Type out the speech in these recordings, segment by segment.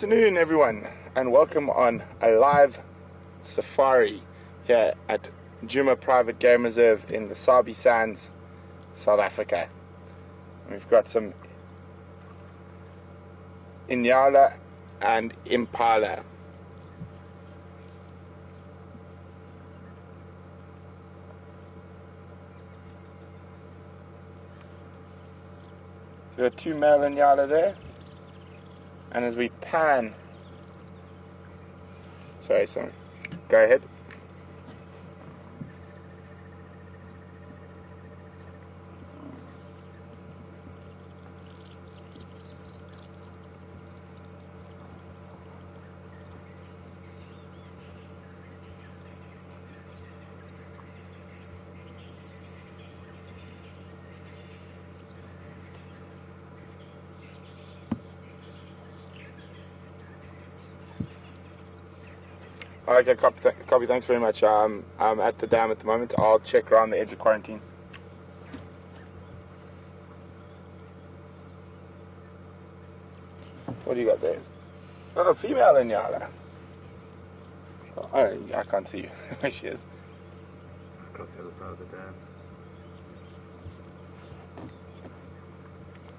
Good afternoon, everyone, and welcome on a live safari here at Djuma Private Game Reserve in the Sabi Sands, South Africa. We've got some Inyala and Impala. We've got two male Inyala there. And as we pan, sorry, go ahead. Okay, copy, thanks very much. I'm at the dam at the moment. I'll check around the edge of quarantine. What do you got there? Oh, female Inyala. Oh, I can't see you. There she is. Across the other side of the dam.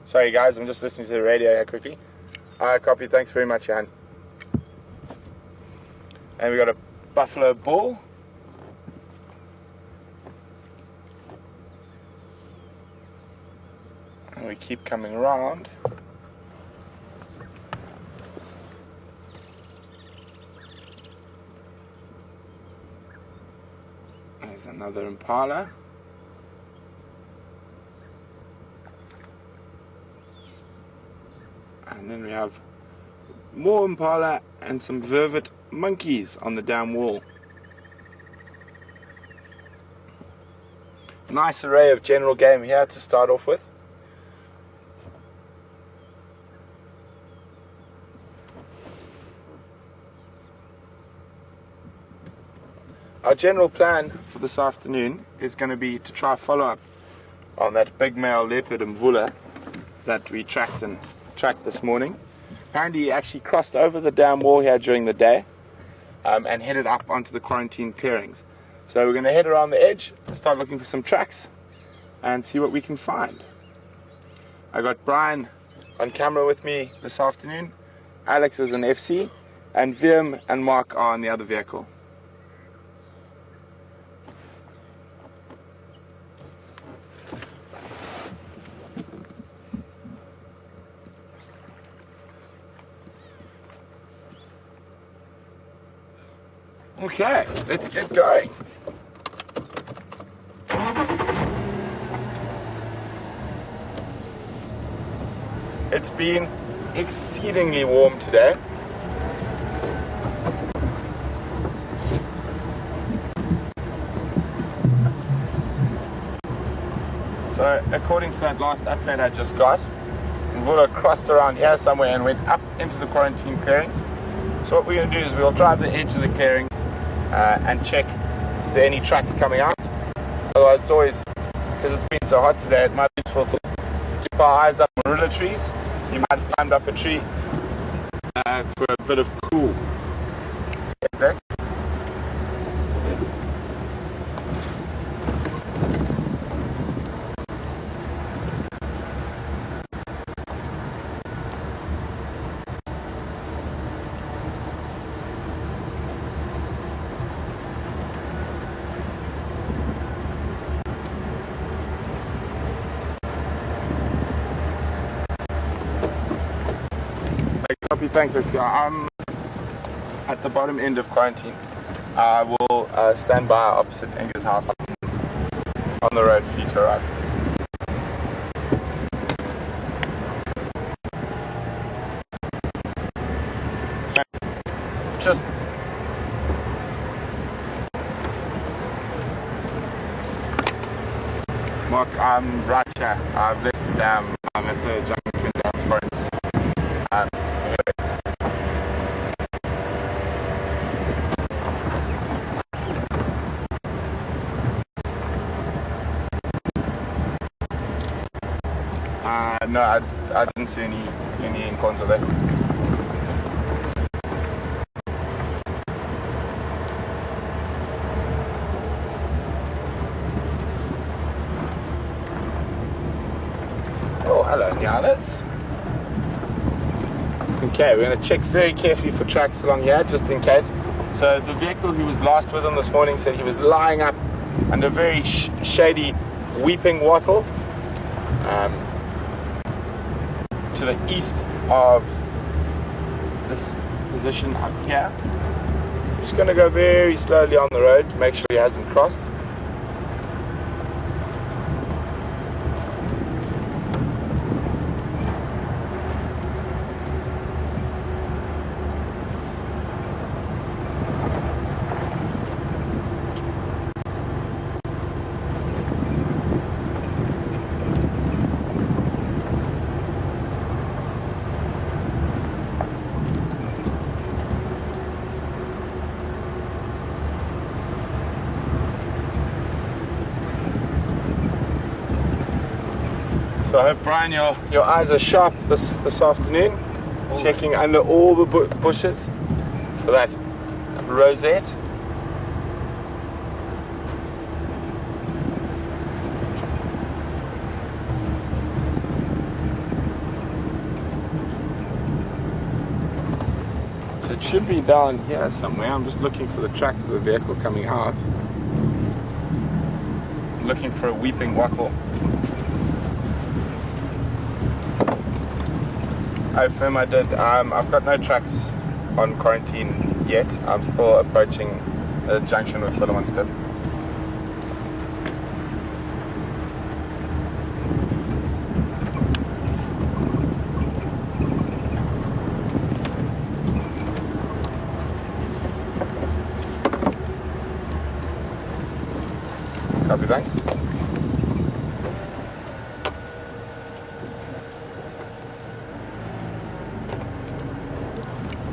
Sorry guys, I'm just listening to the radio here quickly. Copy, thanks very much, Jan. And we got a buffalo bull. And we keep coming around. There's another impala. And then we have more impala and some vervet monkeys on the dam wall. Nice array of general game here to start off with. Our general plan for this afternoon is going to be to try follow up on that big male leopard Mvula that we tracked this morning. Apparently he actually crossed over the dam wall here during the day and headed up onto the quarantine clearings. So we're going to head around the edge and start looking for some tracks and see what we can find. I got Brian on camera with me this afternoon, Alex is an FC, and Virm and Mark are on the other vehicle. Okay, let's get going. It's been exceedingly warm today. So, according to that last update I just got, Mvula crossed around here somewhere and went up into the quarantine clearings. So what we're going to do is we'll drive the edge of the clearings and check if there are any tracks coming out. Otherwise, it's always, because it's been so hot today, it might be useful to keep our eyes up on marilla trees. You might have climbed up a tree for a bit of cool. Okay. Copy, thanks. I'm at the bottom end of quarantine. I will stand by opposite Enger's house on the road for you to arrive. So, just Mark, I'm right here. I've left the dam. I'm at the junction dam quarantine. No, I didn't see any encounters there. Hello, Nyalas. Okay, we're going to check very carefully for tracks along here, just in case. So the vehicle who was last with him this morning said he was lying up under a very shady weeping wattle to the east of this position up here. Just going to go very slowly on the road to make sure he hasn't crossed. So I hope, Brian, your eyes are sharp this afternoon, checking under all the bushes for that rosette. So it should be down here somewhere. I'm just looking for the tracks of the vehicle coming out. I'm looking for a weeping wattle. I affirm I did. I've got no tracks on quarantine yet. I'm still approaching the junction with Philomonster. Copy, thanks.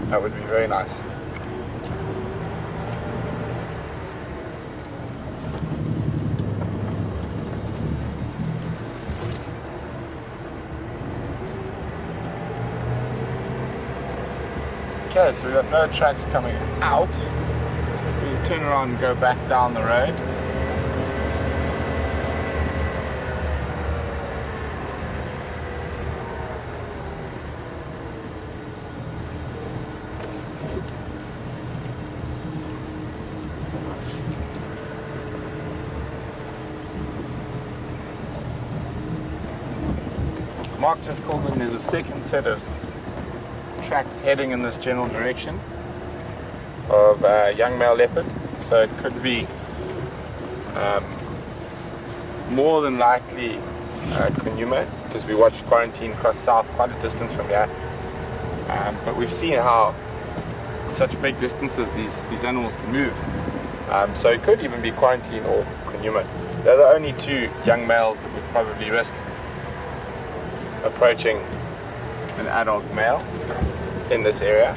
That would be very nice. Okay, so we've got no tracks coming out. We'll turn around and go back down the road. Mark just called in, there's a second set of tracks heading in this general direction of young male leopard, so it could be more than likely Djuma, because we watched quarantine cross south quite a distance from here, but we've seen how such big distances these animals can move, so it could even be quarantine or Djuma. They're the only two young males that would probably risk approaching an adult male in this area.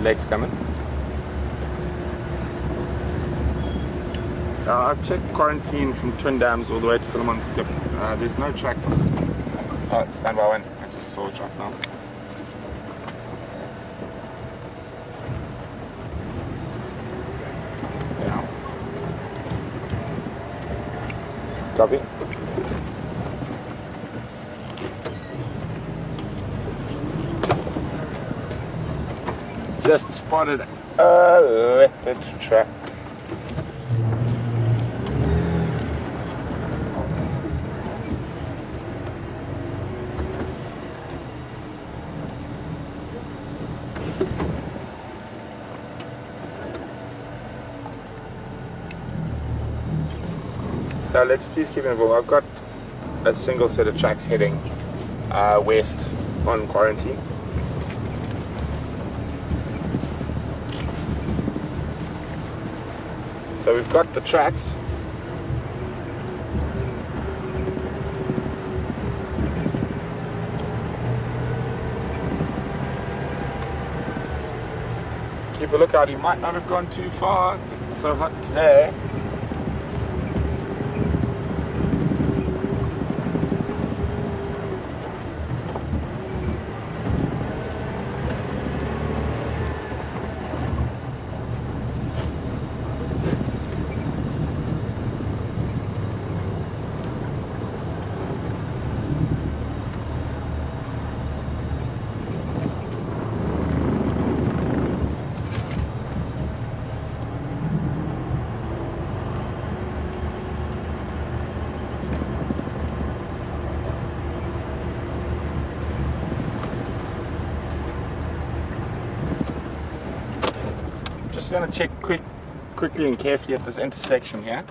Legs coming. I've checked quarantine from Twin Dams all the way to Philomon's Dip. There's no tracks. Oh, stand by one. I just saw a track now. Yeah. Copy. Just spotted a leopard track. Now let's please keep involved. I've got a single set of tracks heading west on quarantine. So we've got the tracks. Keep a lookout, he might not have gone too far because it's so hot today. just going to check quickly and carefully at this intersection here.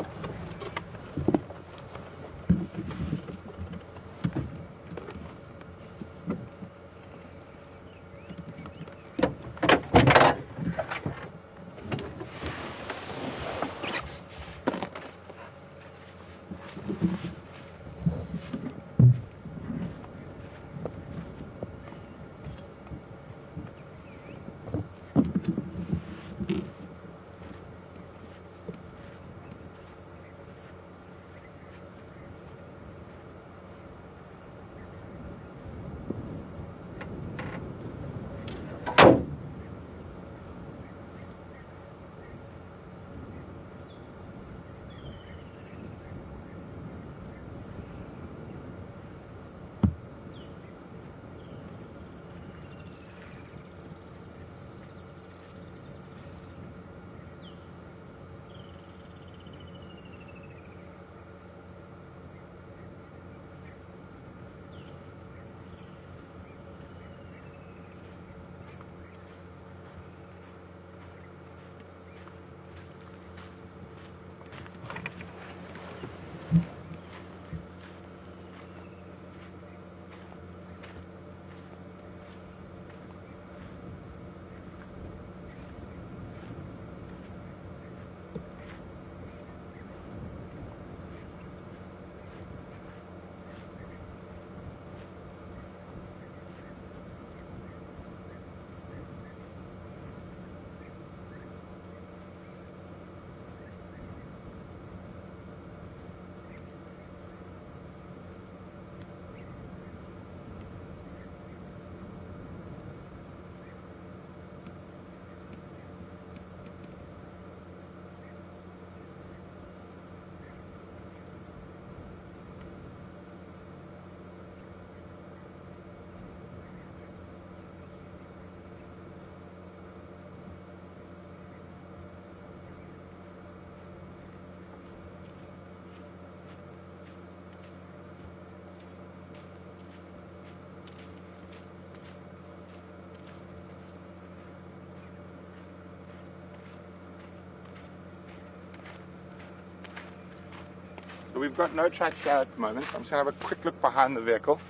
So we've got no tracks here at the moment. I'm just gonna have a quick look behind the vehicle.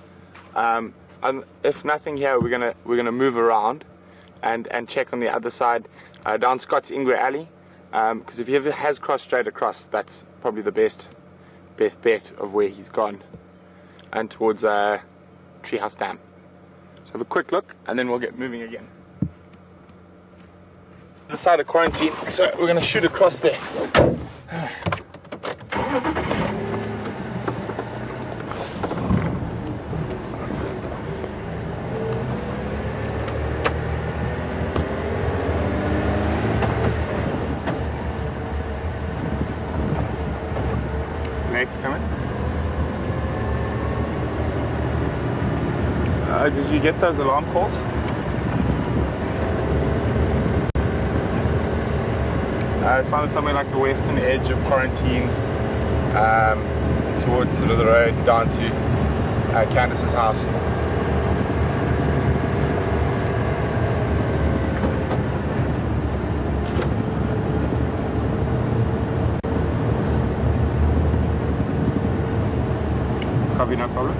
And if nothing here, we're gonna move around and check on the other side down Scott's Ingwe Alley. Because if he ever has crossed straight across, that's probably the best bet of where he's gone, and towards Treehouse Dam. So have a quick look, and then we'll get moving again. The side of quarantine, so we're gonna shoot across there. Legs coming. Did you get those alarm calls? It sounded somewhere like the western edge of quarantine, towards sort of the road down to Candace's house. Copy, no problem.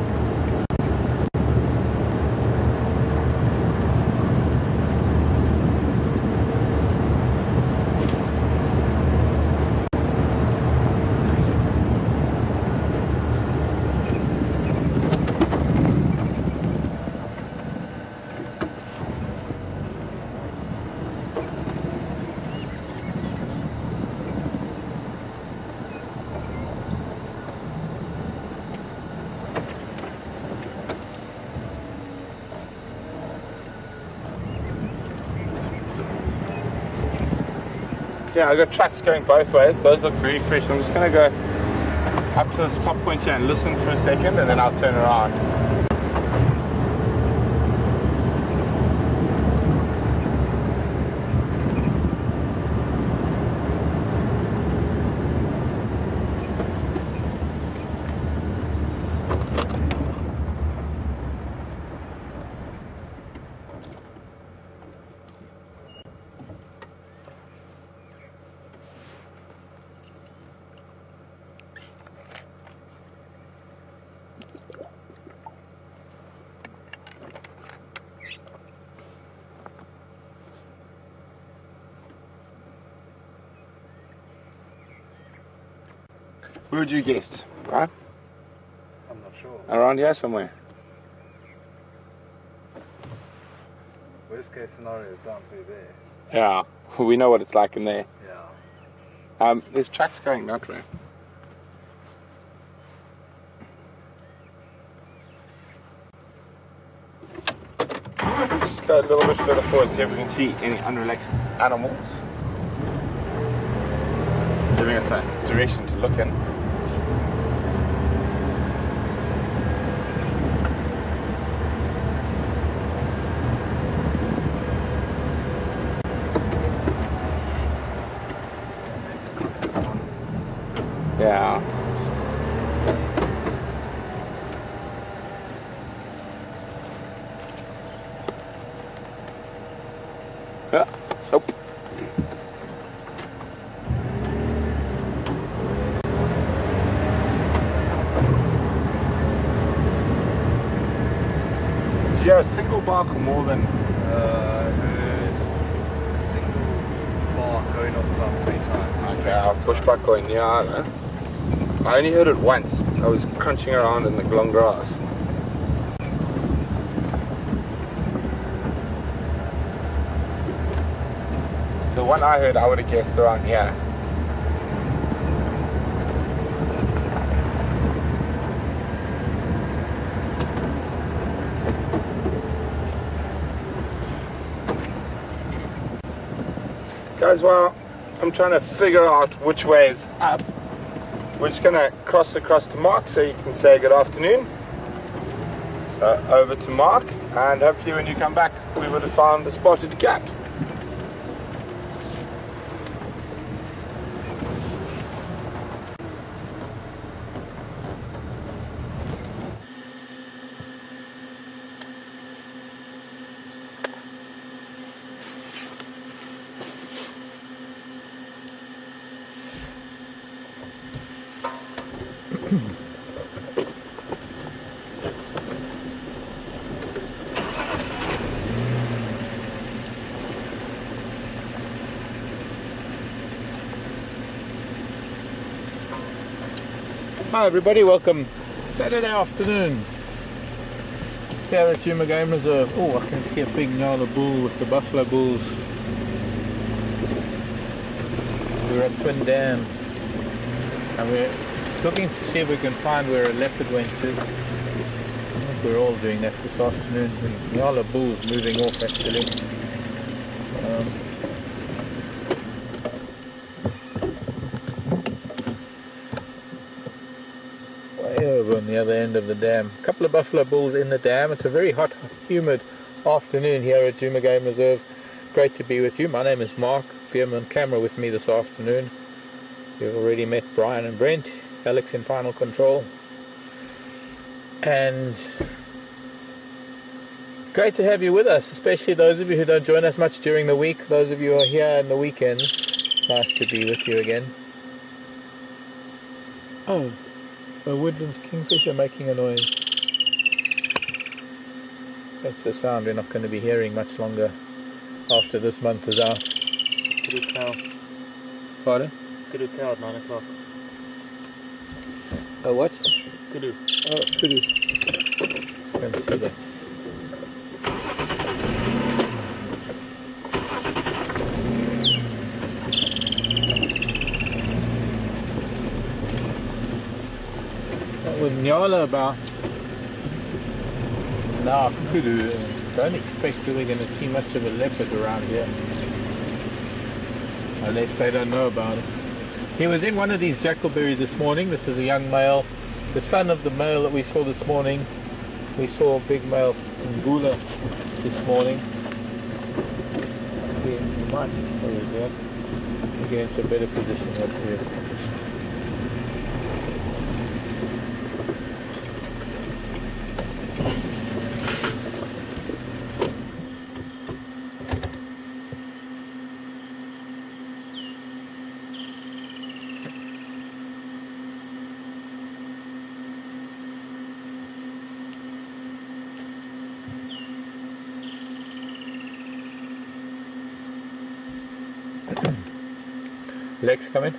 Yeah, I've got tracks going both ways. Those look very fresh. I'm just going to go up to this top point here and listen for a second, and then I'll turn around. Where would you guess? Right? I'm not sure. Around here somewhere. Worst case scenario is down through there. Yeah, we know what it's like in there. Yeah. There's tracks going that way. Just go a little bit further forward, see if we can see any unrelaxed animals. Giving us a direction to look in. Yeah. Yeah. Nope. Did you have a single bark or more than? I heard a single bark going off about 3 times. Okay, I'll push back going near. I only heard it once. I was crunching around in the long grass. So one I heard, I would have guessed around here. Guys, while I'm trying to figure out which way is up, we're just going to cross across to Mark so you can say good afternoon. So over to Mark, and hopefully when you come back we would have found the spotted cat. Hi everybody, welcome Saturday afternoon here at Djuma Game Reserve. Oh, I can see a big Nyala bull with the buffalo bulls. We're at Twin Dam and we're looking to see if we can find where a leopard went to. I think we're all doing that this afternoon. The Nyala bull's moving off actually. Over on the other end of the dam. A couple of buffalo bulls in the dam. It's a very hot, humid afternoon here at Djuma Game Reserve. Great to be with you. My name is Mark. I'm on camera with me this afternoon. You've already met Brian and Brent, Alex in final control. And great to have you with us, especially those of you who don't join us much during the week. Those of you who are here in the weekend, it's nice to be with you again. Oh. A woodland's kingfisher making a noise. That's the sound we're not going to be hearing much longer after this month is out. Kudu cow. Pardon? Kudu cow at 9 o'clock. A what? Kudu. Oh, kudu. Can't see that. With Nyala about now kudu, don't expect really going to see much of a leopard around here unless they don't know about it. He was in one of these jackalberries this morning. This is a young male, the son of the male that we saw this morning. We saw a big male in Gula this morning. We might get into a better position over here. Legs come in.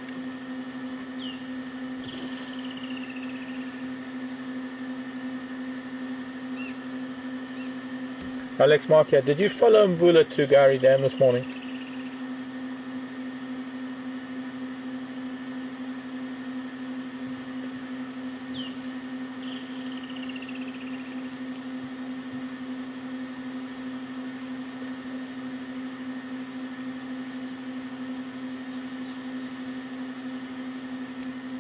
Alex Mark here. Did you follow Mvula to Gary Dam this morning?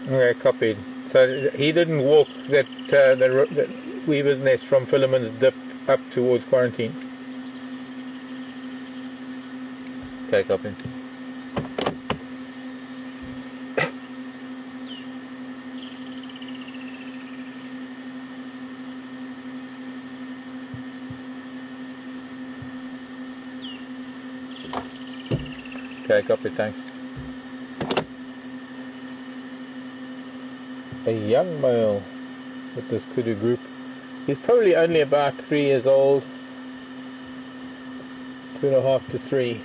Okay, copied. So he didn't walk that the Weaver's Nest from Philemon's Dip up towards Quarantine. Okay, copied. Okay, copied, thanks. A young male with this kudu group. He's probably only about 3 years old, 2.5 to 3. It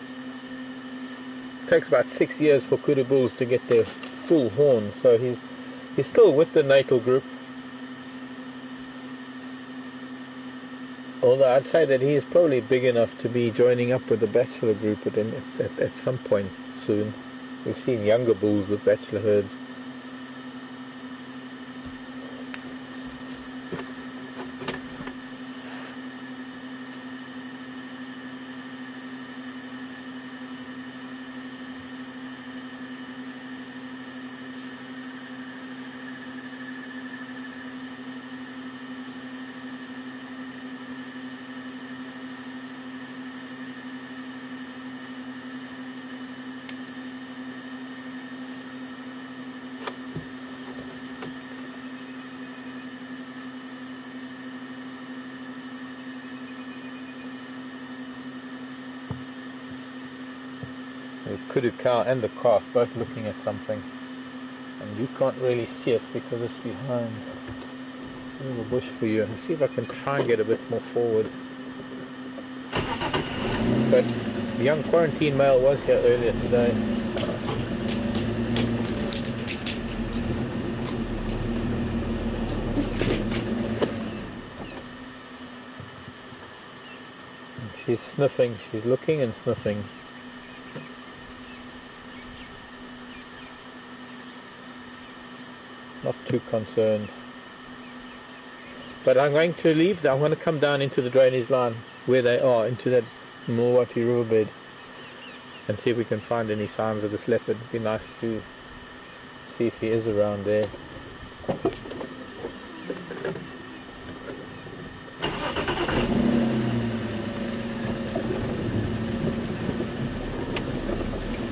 takes about 6 years for kudu bulls to get their full horn, so he's still with the natal group. Although I'd say that he is probably big enough to be joining up with the bachelor group at some point soon. We've seen younger bulls with bachelor herds. The kudu cow and the calf both looking at something, and you can't really see it because it's behind a little bush for you. Let's see if I can try and get a bit more forward. But the young quarantine male was here earlier today. And she's sniffing, she's looking and sniffing. Not too concerned. But I'm going to leave them. I'm going to come down into the drainage line where they are, into that Milwaukee riverbed, and see if we can find any signs of this leopard. It'd be nice to see if he is around there.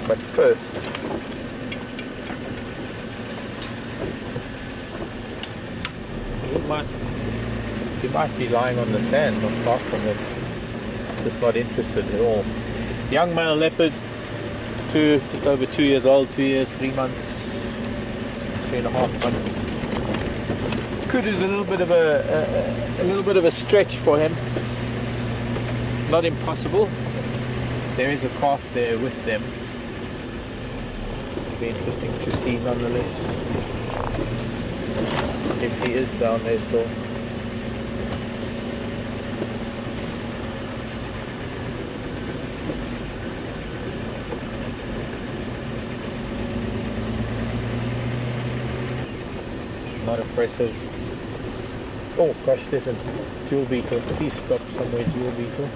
But first, he might be lying on the sand, not far from it. Just not interested at all. Young male leopard, just over 2 years old, 2 years, 3 months, 3.5 months. Kudu's a little bit of a stretch for him. Not impossible. There is a calf there with them. It'll be interesting to see nonetheless, if he is down there still. Not impressive. Oh gosh, there's a jewel beetle. Please stop somewhere, jewel beetle.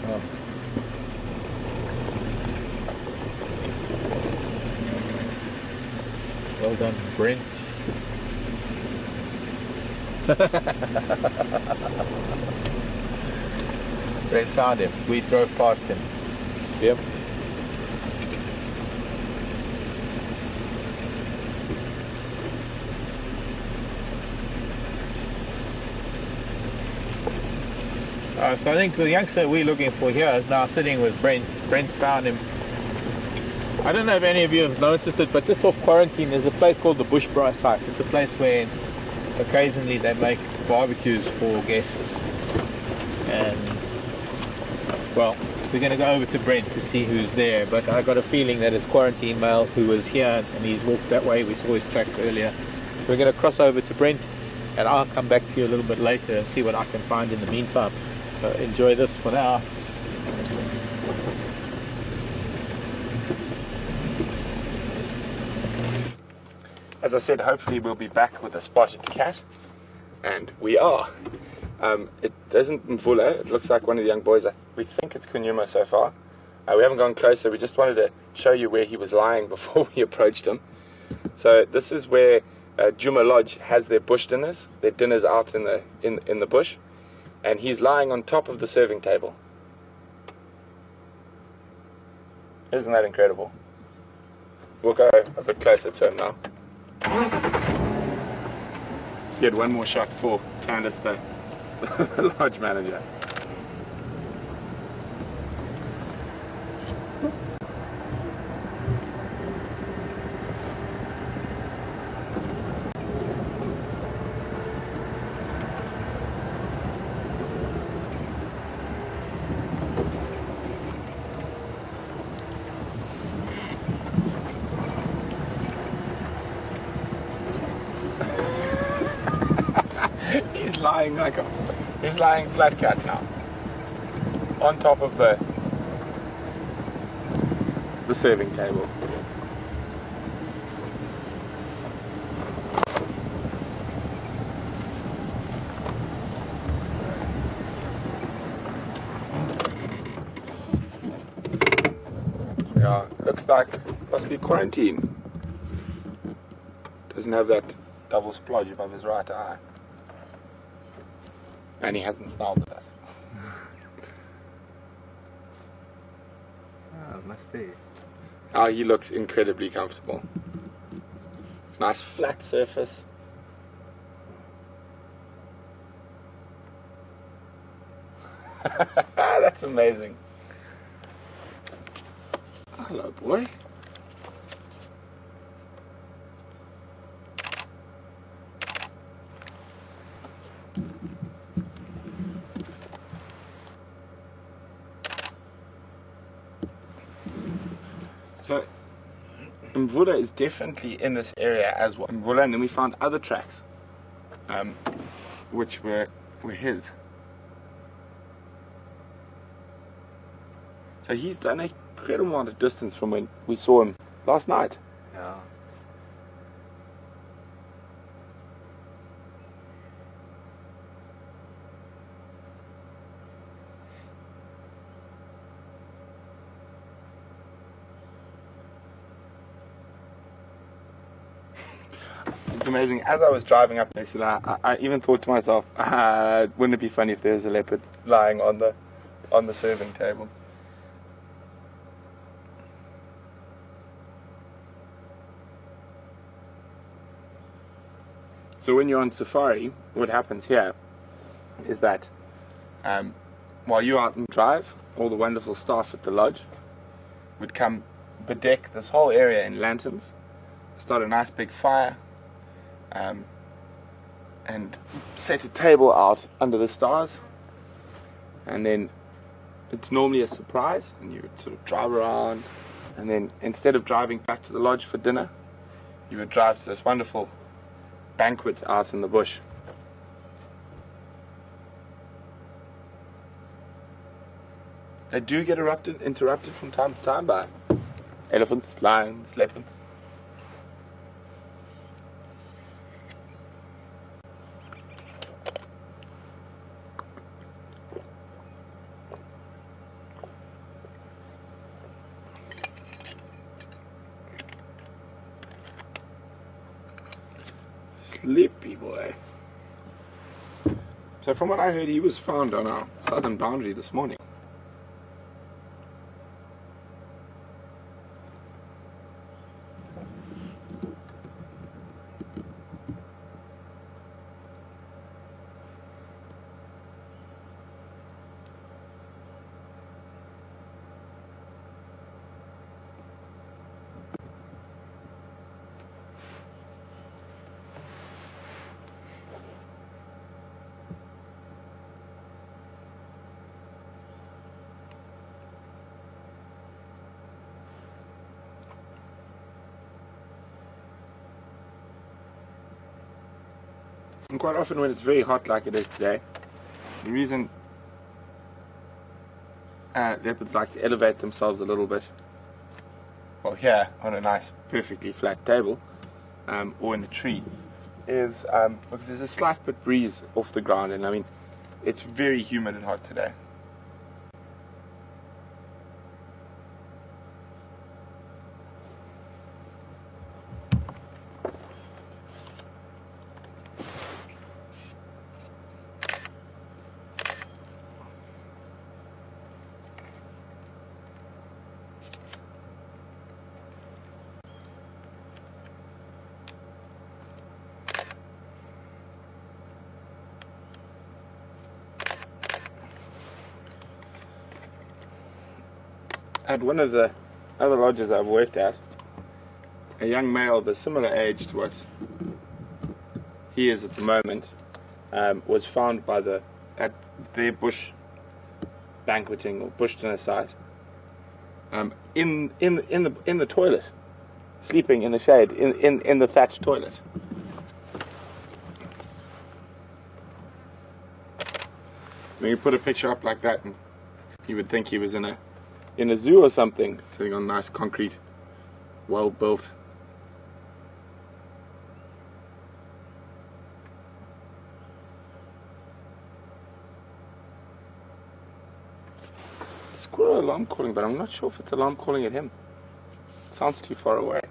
Oh. Well done, Brent. Brent found him. We drove past him. Yep. So I think the youngster we're looking for here is now sitting with Brent. Brent's found him. I don't know if any of you have noticed it, but just off Quarantine there's a place called the Bushbraai site. It's a place where occasionally they make barbecues for guests. And, well, we're going to go over to Brent to see who's there, but I got a feeling that it's Quarantine male who was here and he's walked that way. We saw his tracks earlier. We're going to cross over to Brent and I'll come back to you a little bit later and see what I can find in the meantime. So enjoy this for now. As I said, hopefully we'll be back with a spotted cat, and we are. It isn't Mvula, it looks like one of the young boys. We think it's Djuma so far. We haven't gone closer, we just wanted to show you where he was lying before we approached him. So this is where Djuma Lodge has their bush dinners. Their dinners out in the bush, and he's lying on top of the serving table. Isn't that incredible? We'll go a bit closer to him now. Let's get one more shot for Candace, the lodge manager. He's lying flat cat now, on top of the serving table. Yeah, looks like must be quarantine. Doesn't have that double splodge above his right eye. And he hasn't snarled at us. Oh, it must be. Oh, he looks incredibly comfortable. Nice flat surface. That's amazing. Hello, boy. So Mvula is definitely in this area as well. Mvula, and then we found other tracks, which were his. So he's done a incredible amount of distance from when we saw him last night. Yeah. It's amazing. As I was driving up there, I even thought to myself, wouldn't it be funny if there was a leopard lying on the serving table? So when you're on safari, what happens here is that while you're out and drive, all the wonderful staff at the lodge would come bedeck this whole area in lanterns, start a nice big fire, and set a table out under the stars, and then it's normally a surprise, and you would sort of drive around, and then instead of driving back to the lodge for dinner, you would drive to this wonderful banquet out in the bush. They do get interrupted from time to time by elephants, lions, leopards. Sleepy boy. So from what I heard, he was found on our southern boundary this morning. And quite often when it's very hot like it is today, the reason leopards like to elevate themselves a little bit, well here on a nice perfectly flat table or in a tree, is because there's a slight bit breeze off the ground, and I mean it's very humid and hot today. At one of the other lodges I've worked at, a young male of a similar age to what he is at the moment was found at their bush banqueting or bush dinner site in the toilet, sleeping in the shade in the thatched toilet. When you put a picture up like that, and you would think he was in a zoo or something, sitting on nice concrete, well built. Squirrel alarm calling, but I'm not sure if it's alarm calling at him. Sounds too far away.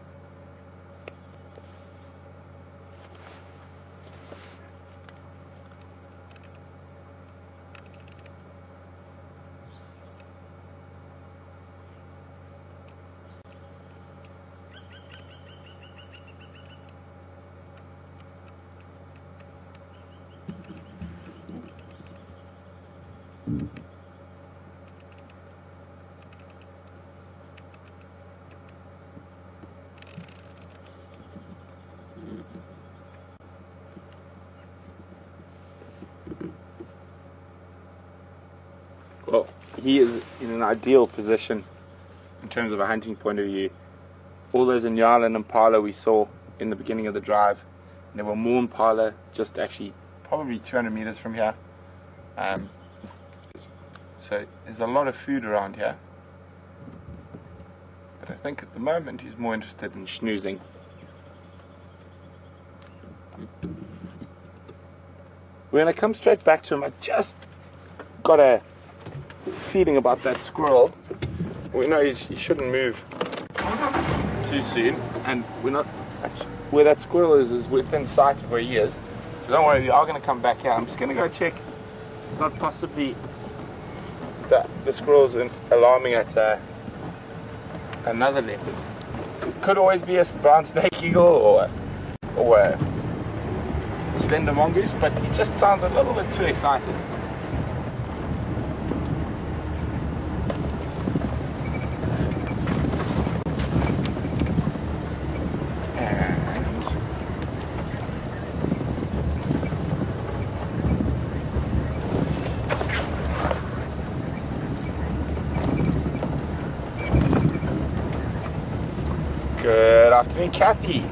Well, he is in an ideal position in terms of a hunting point of view. All those Inyala and Impala we saw in the beginning of the drive, and there were more Impala just actually probably 200 meters from here. So there's a lot of food around here. But I think at the moment he's more interested in schnoozing. When I come straight back to him, I just got a feeling about that squirrel. We know he shouldn't move too soon, and we're not where that squirrel is within sight of where he is. So don't worry, we are going to come back here. I'm just going to go check. It's not possibly that the squirrel's alarming at another leopard. It could always be a brown snake eagle or a slender mongoose, but it just sounds a little bit too excited. Good afternoon, Kathy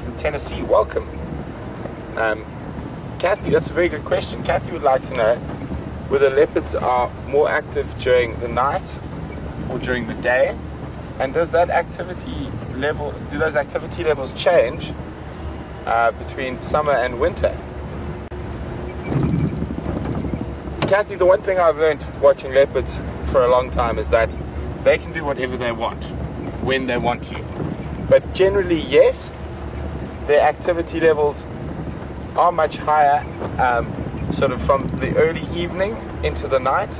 from Tennessee. Welcome. Kathy, that's a very good question. Kathy would like to know whether leopards are more active during the night or during the day, and does that do those activity levels change between summer and winter? Kathy, the one thing I've learned watching leopards for a long time is that they can do whatever they want when they want to. But generally, yes, their activity levels are much higher, sort of from the early evening into the night.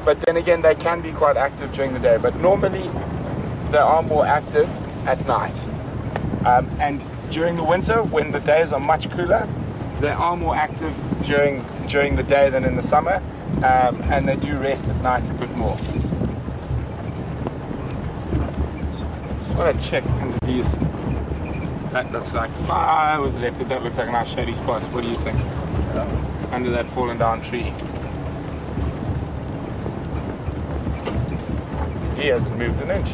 But then again, they can be quite active during the day. But normally, they are more active at night. And during the winter, when the days are much cooler, they are more active during the day than in the summer, and they do rest at night a bit more. I want to check under these. That looks like, it was a leopard. That looks like a nice shady spot. What do you think? Under that fallen down tree. He hasn't moved an inch.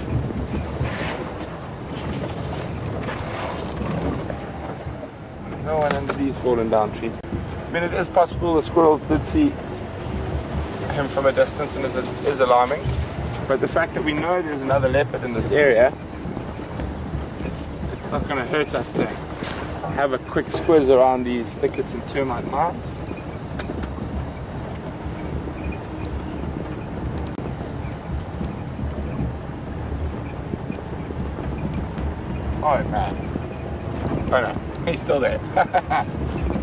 No one under these fallen down trees. I mean, it is possible the squirrel did see him from a distance and is alarming. But the fact that we know there's another leopard in this area, it's not going to hurt us to have a quick squiz around these thickets and termite mounds. Oh man. Oh no, he's still there. I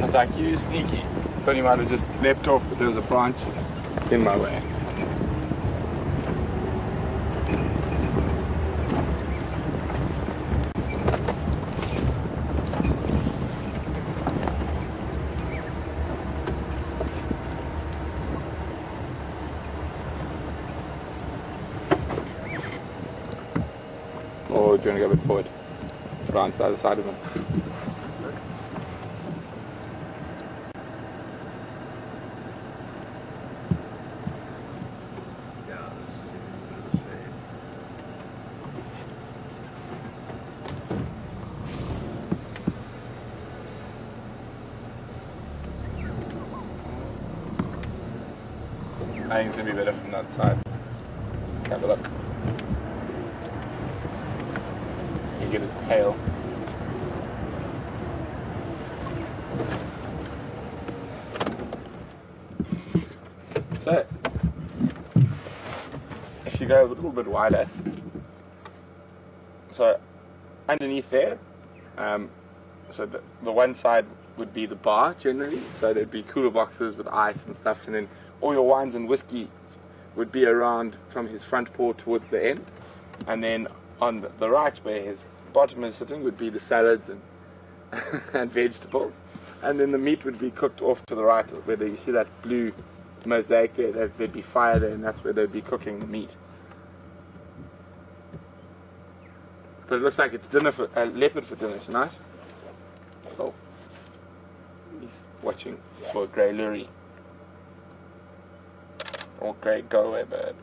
was like, you sneaky. But he might have just leapt off, but there was a branch in my way. Or do you want to go a bit forward? Around to the other side of him. I think it's going to be better from that side. Just have a look. You get his tail. So, if you go a little bit wider, so underneath there, so the one side would be the bar generally, so there'd be cooler boxes with ice and stuff, and then all your wines and whiskey would be around from his front paw towards the end, and then on the right where his bottom is sitting would be the salads and and vegetables, and then the meat would be cooked off to the right where you see that blue mosaic there. There'd be fire there, and that's where they'd be cooking the meat. But it looks like it's dinner for leopard for dinner tonight. Oh, he's watching for a grey lurry or grey go-away bird.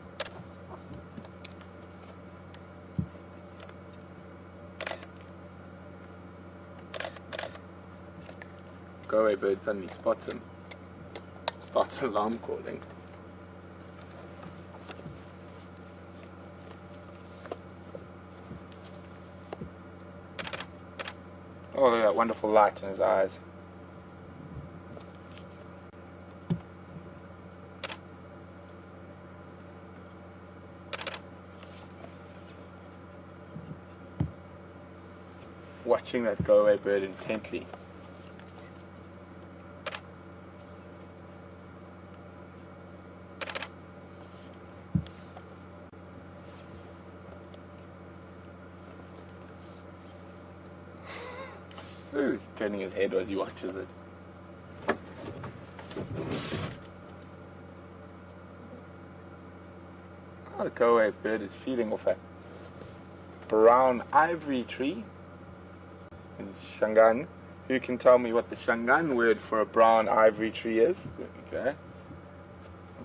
Go-away bird suddenly spots him, starts alarm calling. Oh, look at that wonderful light in his eyes. Watching that go-away bird intently. Ooh, he's turning his head as he watches it. Oh, the go-away bird is feeding off a brown ivory tree in Shangan. Who can tell me what the Shangan word for a brown ivory tree is? There we go.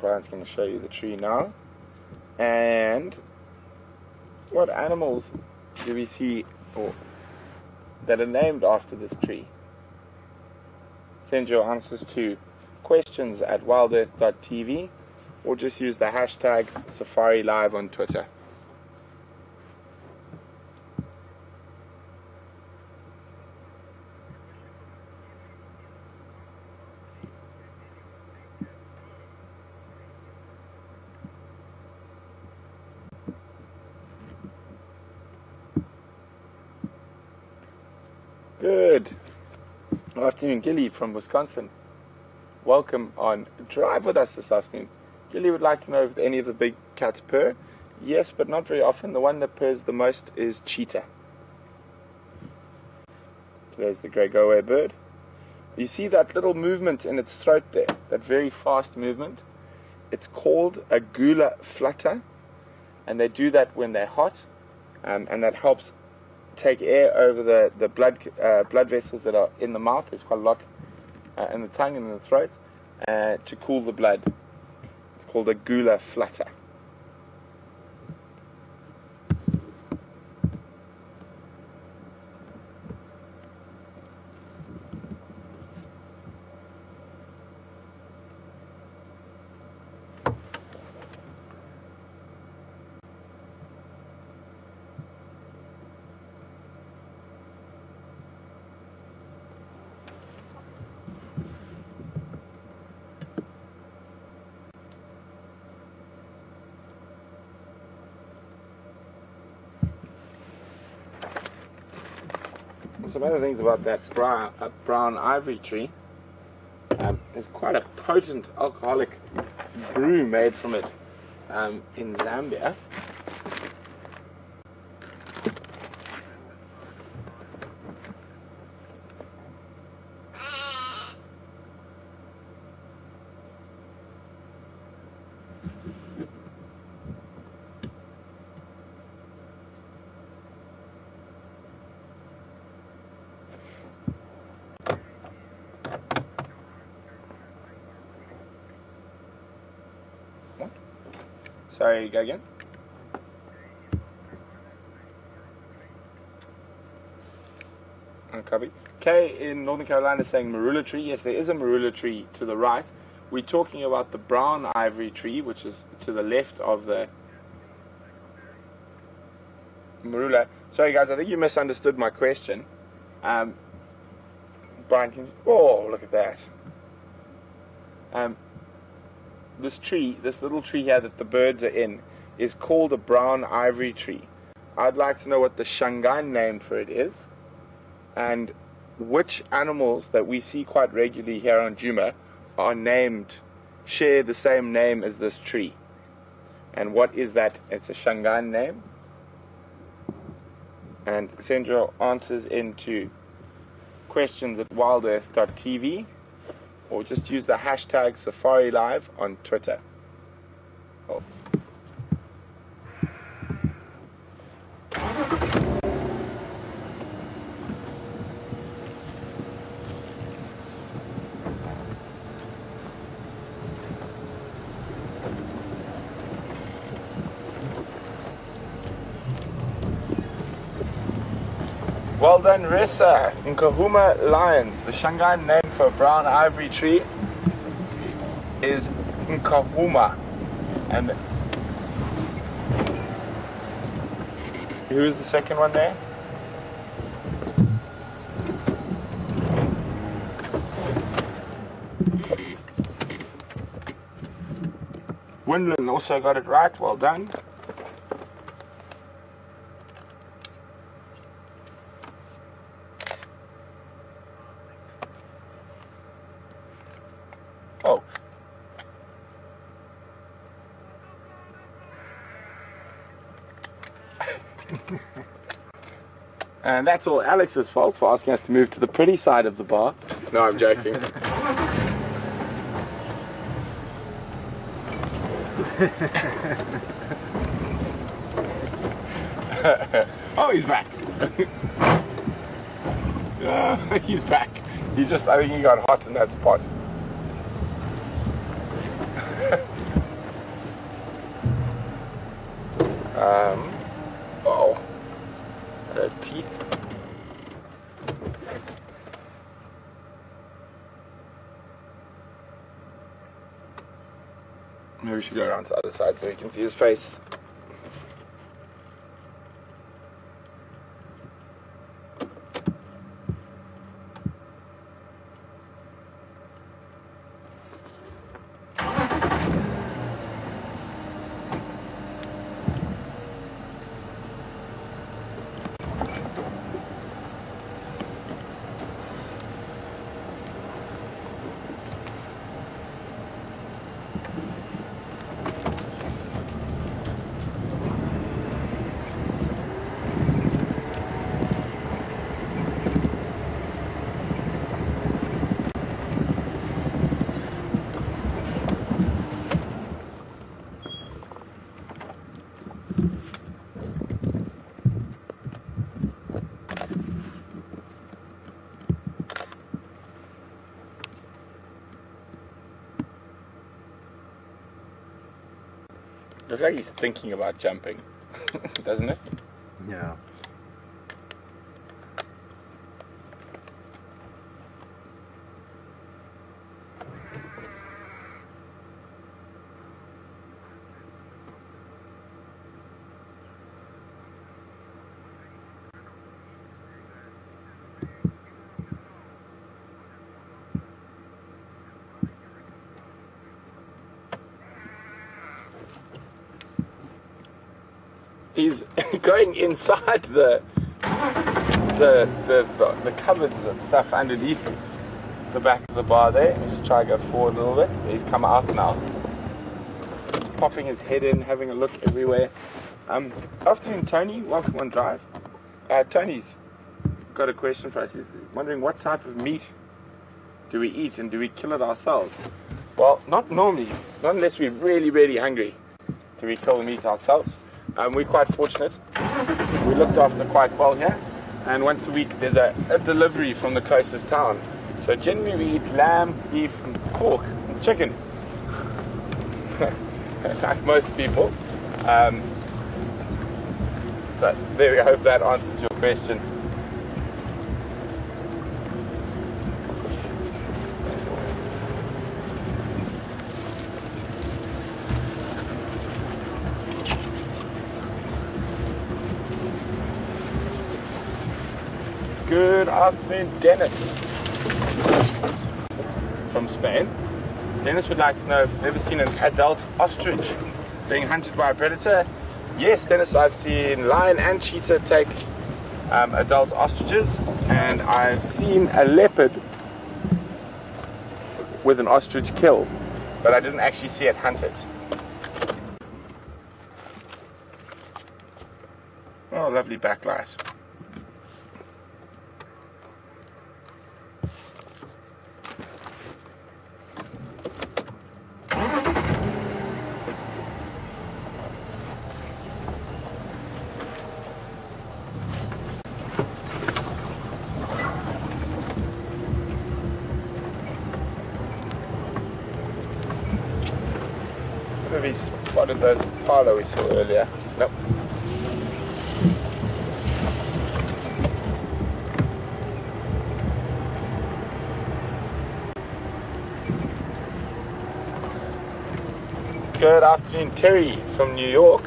Brian's going to show you the tree now. And what animals do we see that are named after this tree? Send your answers to questions@WildEarthTV or just use the hashtag SafariLive on Twitter. Good afternoon, Gilly from Wisconsin. Welcome on Drive with us this afternoon. Gilly would like to know if any of the big cats purr. Yes, but not very often. The one that purrs the most is cheetah. There's the grey go-away bird. You see that little movement in its throat there, that very fast movement? It's called a gula flutter, and they do that when they're hot, and that helps take air over the blood vessels that are in the mouth. There's quite a lot in the tongue and in the throat to cool the blood. It's called a gula flutter. some other things about that brown ivory tree. There's quite a potent alcoholic brew made from it in Zambia. Sorry, go again. Copy. Kay in Northern Carolina is saying marula tree. Yes, there is a marula tree to the right. We're talking about the brown ivory tree, which is to the left of the marula. Sorry, guys, I think you misunderstood my question. Brian, can you... Oh, look at that. This tree, this little tree here that the birds are in, is called a brown ivory tree. I'd like to know what the Shangaan name for it is, and which animals that we see quite regularly here on Djuma are named, share the same name as this tree. And what is that? It's a Shangaan name. And send your answers into questions at WildEarthTV. Or just use the hashtag Safari Live on Twitter. Oh. Well done, Ressa. Nkahuma lions. The Shangaan name for a brown ivory tree is Nkahuma. And who is the second one there? Windland also got it right. Well done. Oh. And that's all Alex's fault for asking us to move to the pretty side of the bar. No, I'm joking. Oh, he's back. He's back. He just, I think he got hot in that spot. Oh, her teeth. Maybe we should go around to the other side so we can see his face. Looks like he's thinking about jumping, doesn't it? Yeah. He's going inside the the cupboards and stuff underneath the back of the bar there. Let me just try to go forward a little bit. He's come out now. He's popping his head in, having a look everywhere. Afternoon, Tony. Welcome on Drive. Tony's got a question for us. He's wondering what type of meat do we eat and do we kill it ourselves? Well, not normally. Not unless we're really, really hungry do we kill the meat ourselves. We're quite fortunate. We're looked after quite well here. And once a week there's a delivery from the closest town. So generally we eat lamb, beef, and pork, and chicken. Like most people. So there we go. I hope that answers your question. Good afternoon, Dennis from Spain. Dennis would like to know if you've ever seen an adult ostrich being hunted by a predator. Yes, Dennis, I've seen lion and cheetah take adult ostriches, and I've seen a leopard with an ostrich kill, but I didn't actually see it hunted. Oh, lovely backlight. He spotted those palo we saw earlier. Nope. Good afternoon, Terry from New York.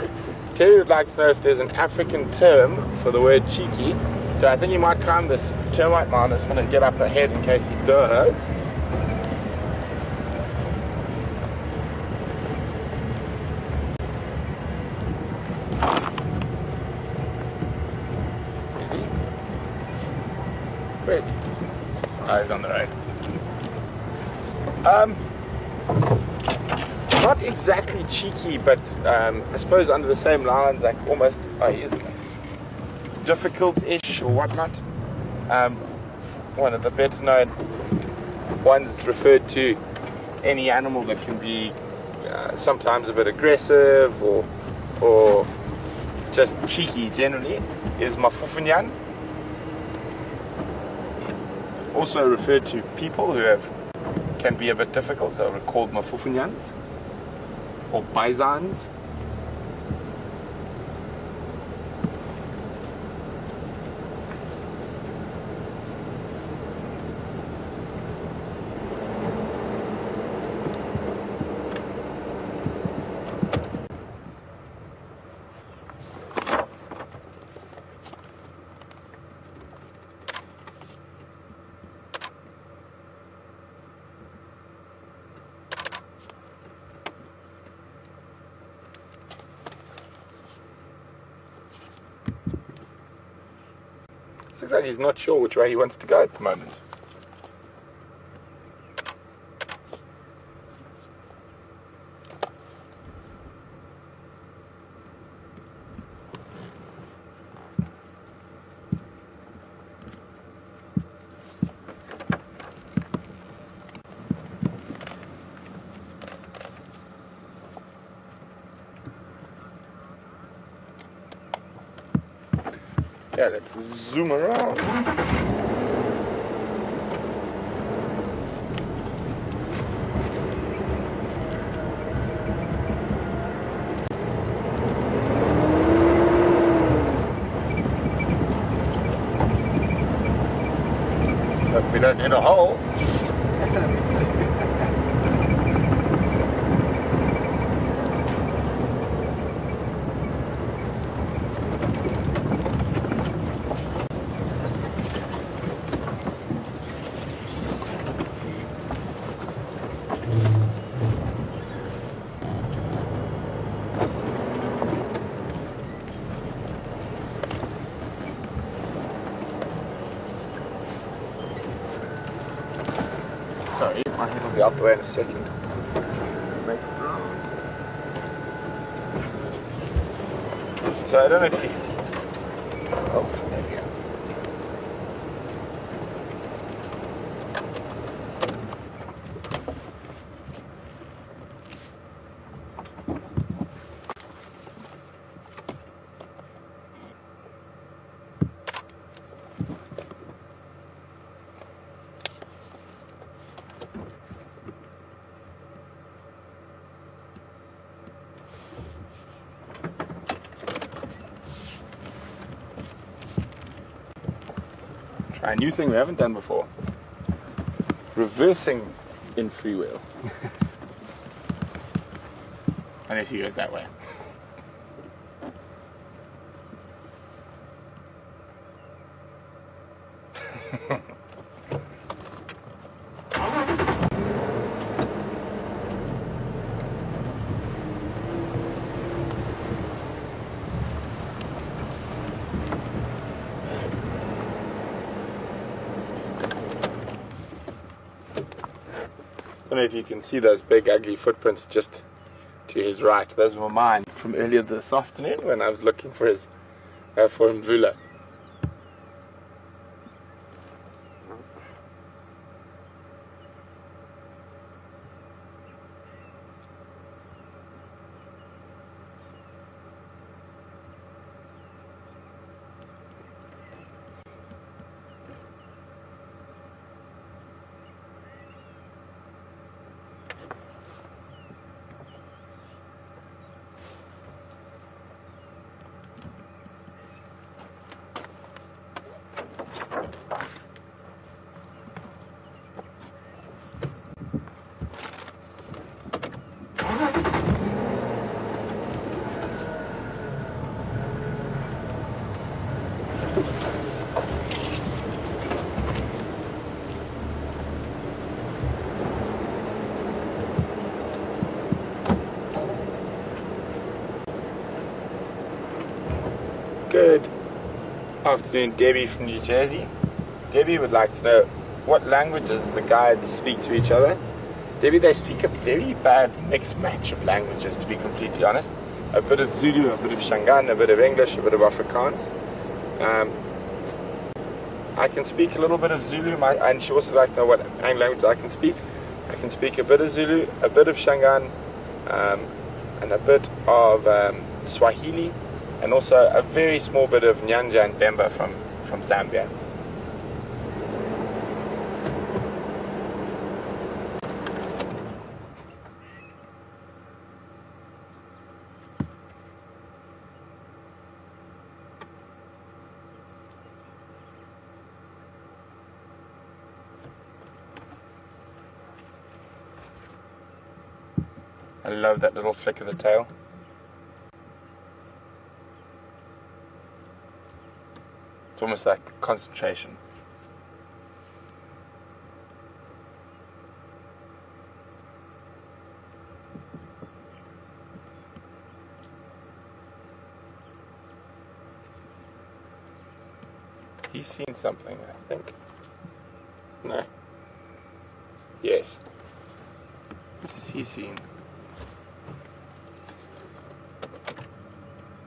Terry would like to know if there's an African term for the word cheeky. So I think he might climb this termite mound. I just want to get up ahead in case he does. Where is he? Oh, he's on the road. Not exactly cheeky, but I suppose under the same lines, like almost, oh, he is difficult-ish or whatnot. One of the better known ones that's referred to any animal that can be sometimes a bit aggressive or just cheeky generally is mafufunyan. Also referred to people who can be a bit difficult, so we're called mafufunyans or paisans. It looks like he's not sure which way he wants to go at the moment. Yeah, let's zoom around. But we don't hit a hole. My head will be out the way in a second. So I don't know if you... Oh, there we go. Try a new thing we haven't done before. Reversing in freewheel. Unless he goes that way. I don't know if you can see those big ugly footprints just to his right. Those were mine from earlier this afternoon when I was looking for his for Mvula. Good afternoon, Debbie from New Jersey. Debbie would like to know what languages the guides speak to each other. Debbie, they speak a very bad mixed match of languages, to be completely honest. A bit of Zulu, a bit of Shangaan, a bit of English, a bit of Afrikaans. I can speak a little bit of Zulu, and she also like to know what language I can speak. I can speak a bit of Zulu, a bit of Shangaan, and a bit of Swahili, and also a very small bit of Nyanja and Bemba from Zambia. I love that little flick of the tail. It's almost like concentration. He's seen something, I think. No. Yes. What has he seen?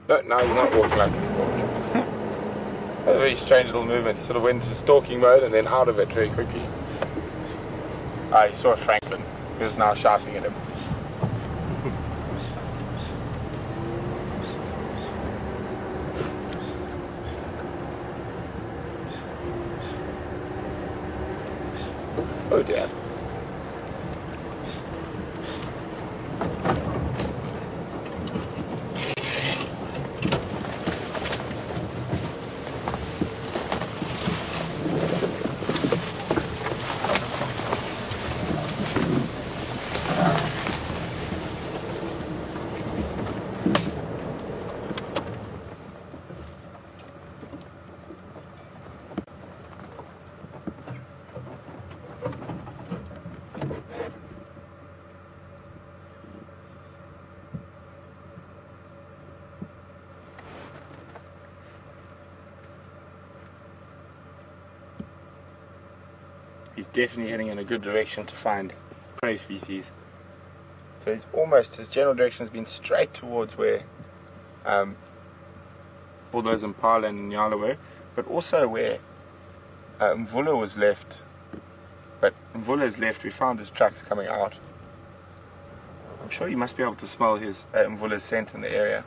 No, he's not walking like he's stalking. That's a very strange little movement. He sort of went into stalking mode and then out of it very quickly. Ah, he saw Franklin. He was now shouting at him. Oh dear. he's definitely heading in a good direction to find prey species. So he's almost, his general direction has been straight towards where all those Impala and Nyala were, but also where Mvula was left. But Mvula is left, we found his tracks coming out. I'm sure you must be able to smell his Mvula's scent in the area.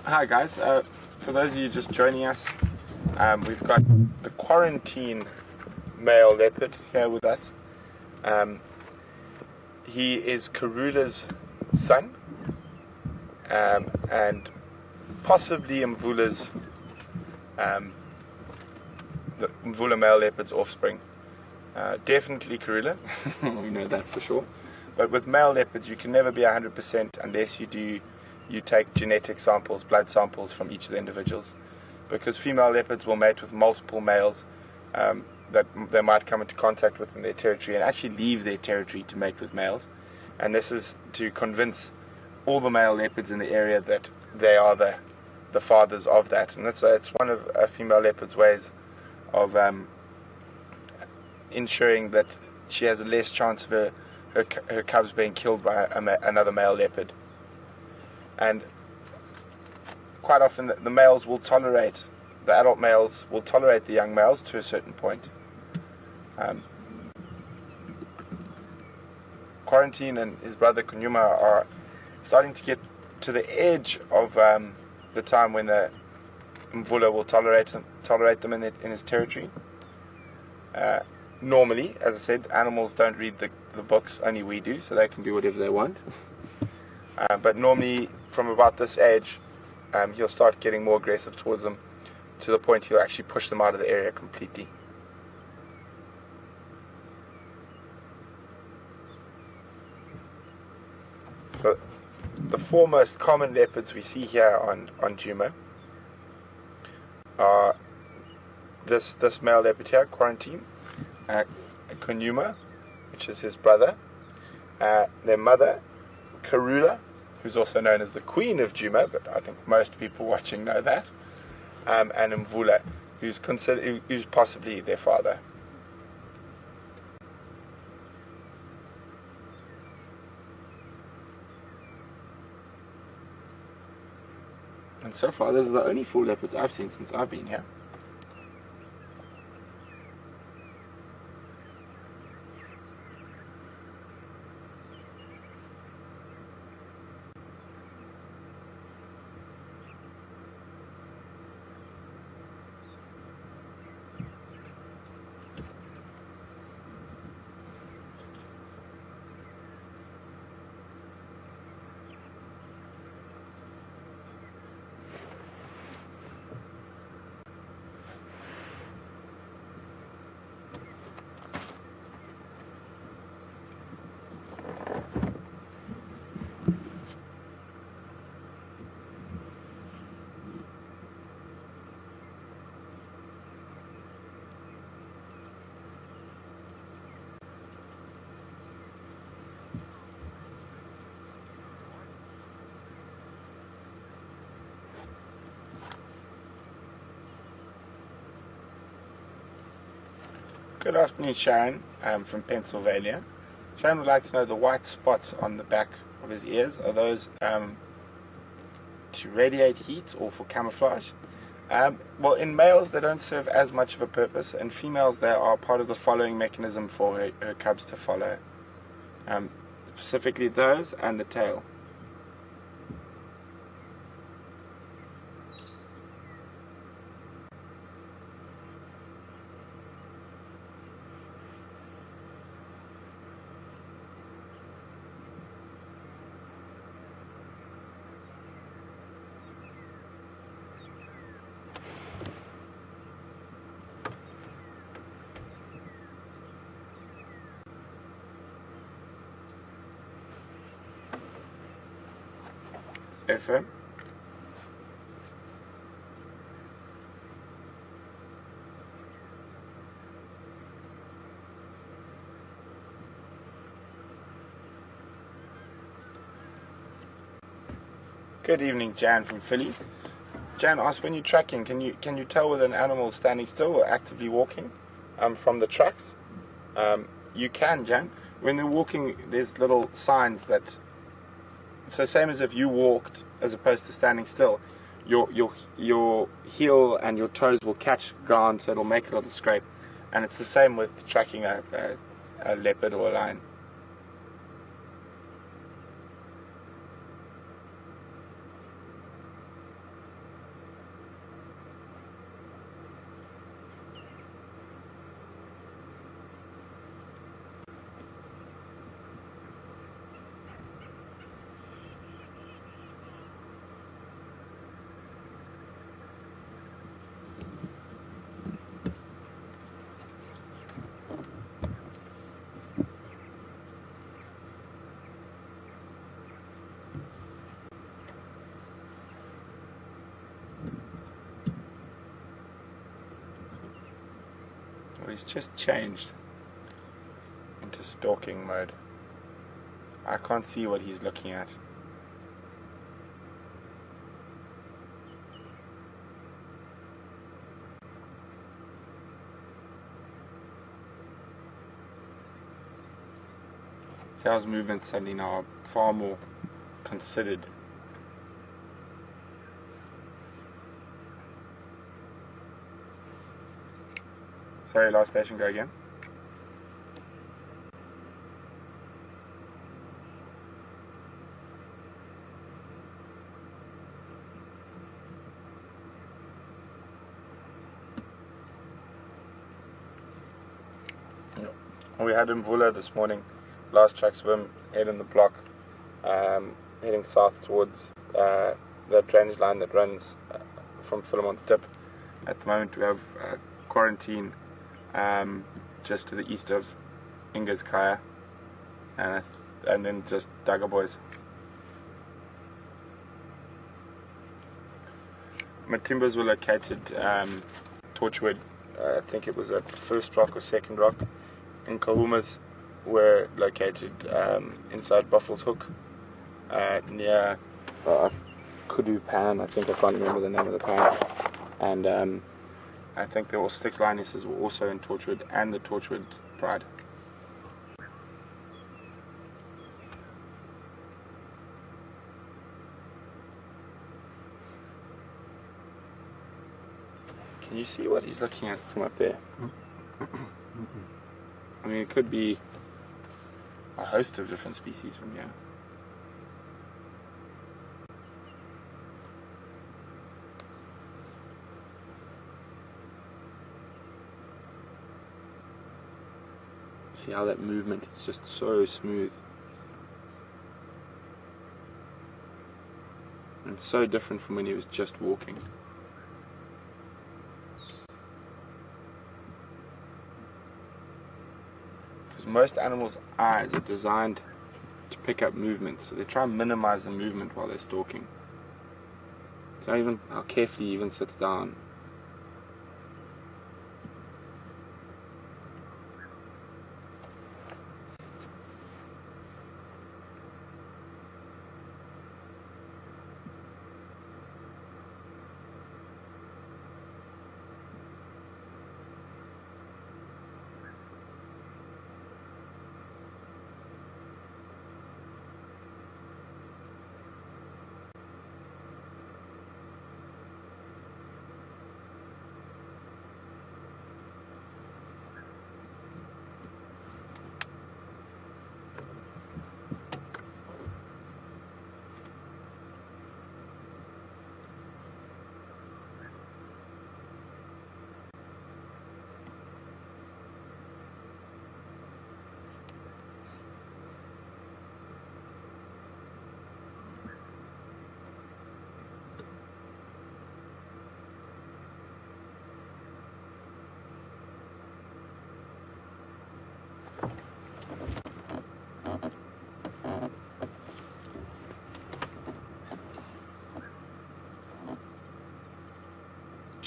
Hi guys, for those of you just joining us, we've got the quarantine male leopard here with us. He is Karula's son, and possibly Mvula's, the Mvula male leopard's offspring. Definitely Karula, we know that for sure. But with male leopards you can never be 100% unless you take genetic samples, blood samples from each of the individuals, because female leopards will mate with multiple males that they might come into contact with in their territory and actually leave their territory to mate with males, and this is to convince all the male leopards in the area that they are the fathers of that, and it's one of a female leopard's ways of ensuring that she has a less chance of her cubs being killed by another male leopard. And quite often the males will tolerate, the adult males will tolerate the young males to a certain point. Quarantine and his brother Djuma are starting to get to the edge of the time when the Mvula will tolerate them in his territory. Normally, as I said, animals don't read the books, only we do, so they can do whatever they want. But normally, from about this age, he'll start getting more aggressive towards them, to the point he'll actually push them out of the area completely. But the four most common leopards we see here on Djuma are this male leopard here, Quarantine, Djuma, which is his brother, their mother, Karula, who's also known as the Queen of Djuma, but I think most people watching know that, and Mvula, who's possibly their father. And so far, those are the only 4 leopards I've seen since I've been here. Good afternoon, Sharon, from Pennsylvania. Sharon would like to know the white spots on the back of his ears. Are those to radiate heat or for camouflage? Well, in males they don't serve as much of a purpose. In females they are part of the following mechanism for her cubs to follow. Specifically those and the tail. Stay firm. Good evening, Jan from Philly. Jan asked, when you're tracking, can you tell whether an animal is standing still or actively walking from the tracks? You can, Jan. When they're walking, there's little signs that. So same as if you walked as opposed to standing still, your heel and your toes will catch ground, so it'll make a little scrape. And it's the same with tracking a leopard or a lion. Well, he's just changed into stalking mode. I can't see what he's looking at. Tail's movements suddenly now are far more considered. Sorry, last station, go again. We had Mvula this morning, last track swim, head in the block, heading south towards the drainage line that runs from Philemon's Tip. At the moment we have quarantine just to the east of Inga's Kaya, and then just Dagga Boys. My timbers were located Torchwood, I think it was at first rock or second rock, and Kahumas were located inside Buffalo's Hook near Kudu Pan, I think. I can't remember the name of the pan, and I think there were Styx lionesses were also in Torchwood and the Torchwood Pride. Can you see what he's looking at from up there? I mean, it could be a host of different species from here. See how that movement is just so smooth. And so different from when he was just walking. Because most animals' eyes are designed to pick up movement, so they try and minimize the movement while they're stalking. So even how carefully he even sits down.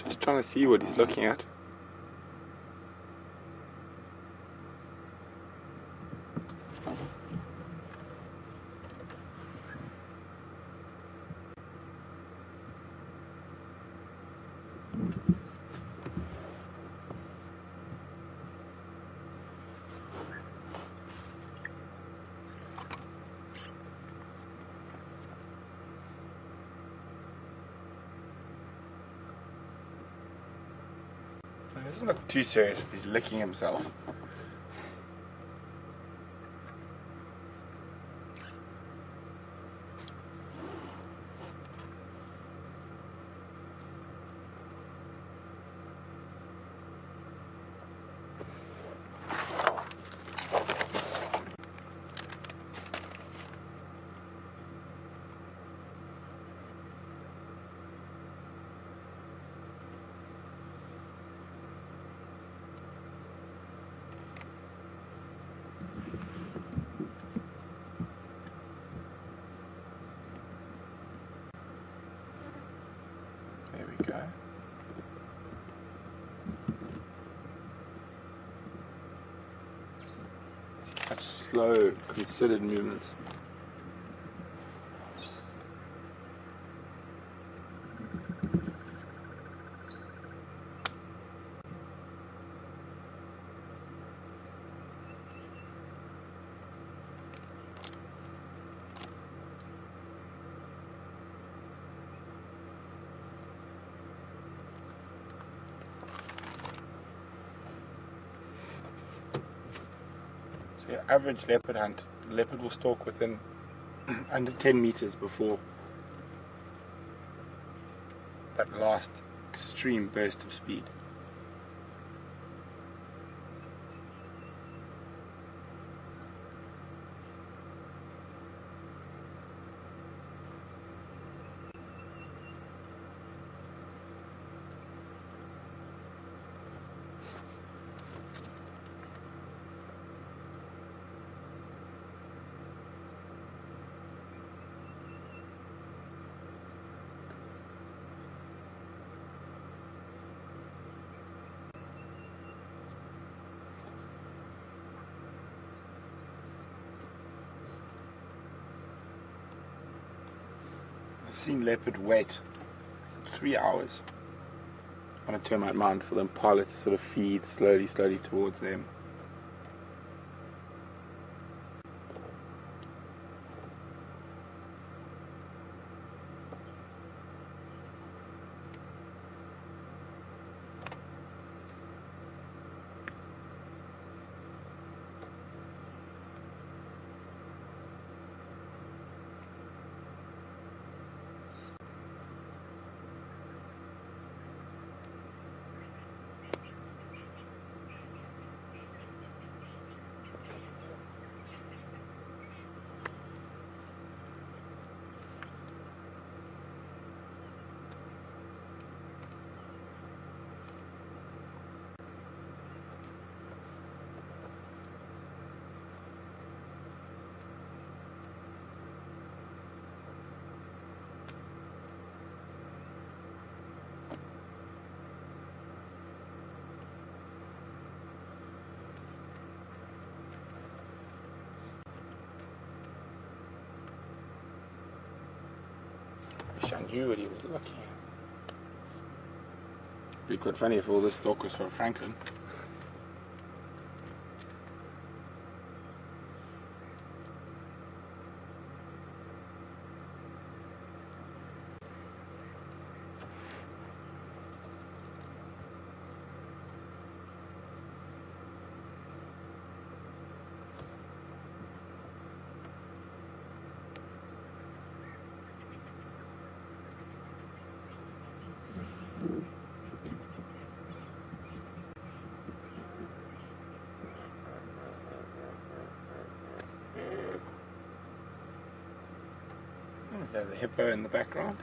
Just trying to see what he's looking at. It doesn't look too serious if he's licking himself. There we go. Such slow, considered movements. So your average leopard hunt, the leopard will stalk within under 10 meters before that last extreme burst of speed. I've seen leopard wait 3 hours on a termite mound for the impala to sort of feed slowly towards them. Wish I knew what he was looking at. Be quite funny if all this talk was from Franklin. There's the hippo in the background.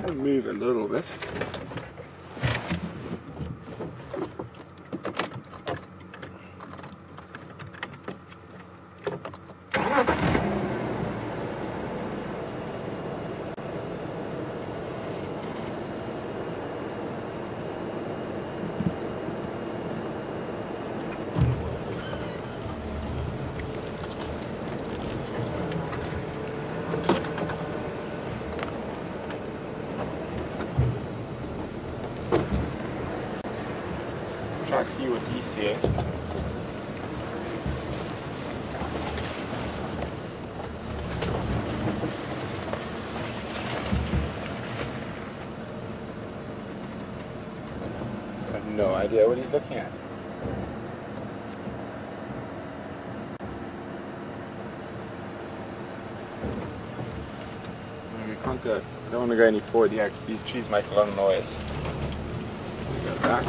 I'll move a little bit. Try to see what he's seeing. I have no idea what he's looking at. No, we can't go. I don't want to go any forward yet because these trees make a lot of noise. We go back.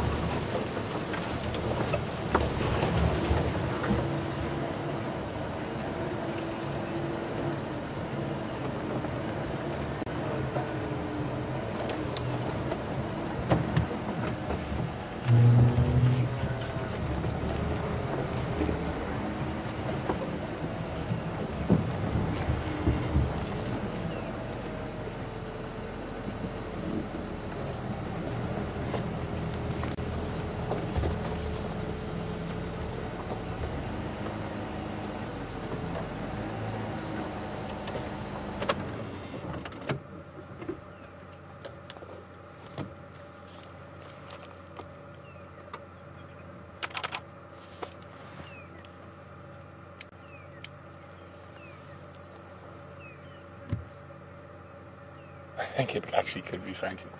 I think it actually could be Franklin.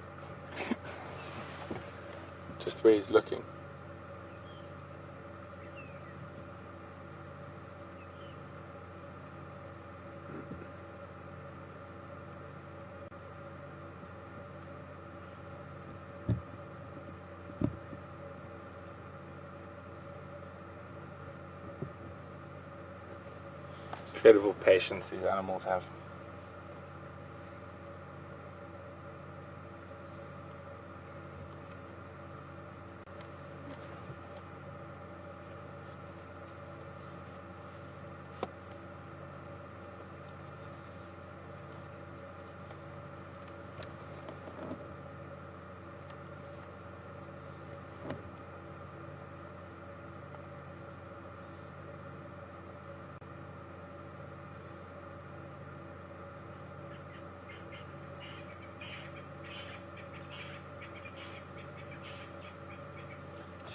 Just where he's looking. Incredible patience these animals have.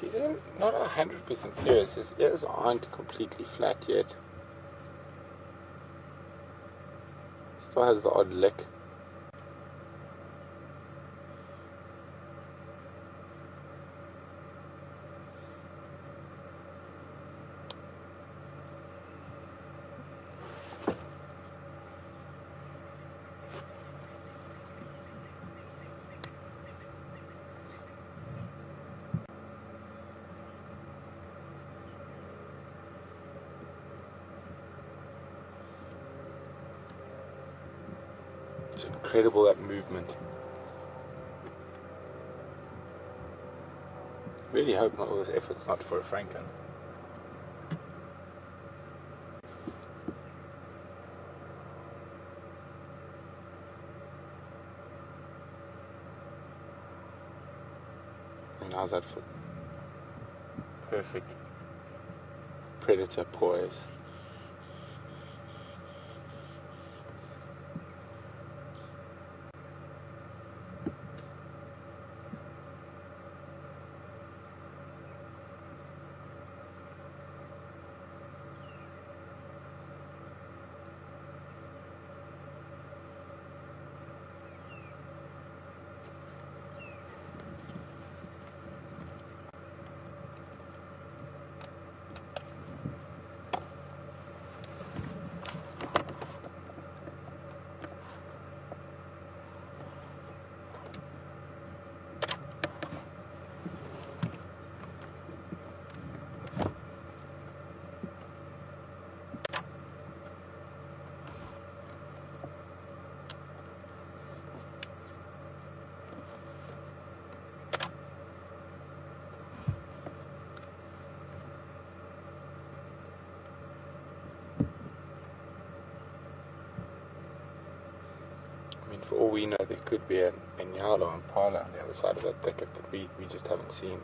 He's not 100% serious. His ears aren't completely flat yet. Still has the odd lick. It's incredible, that movement. Really hope not all this effort's not for a Franklin. And how's that for perfect predator poise? for all we know, there could be an Inyalo and Impala on the other side of that thicket that we just haven't seen.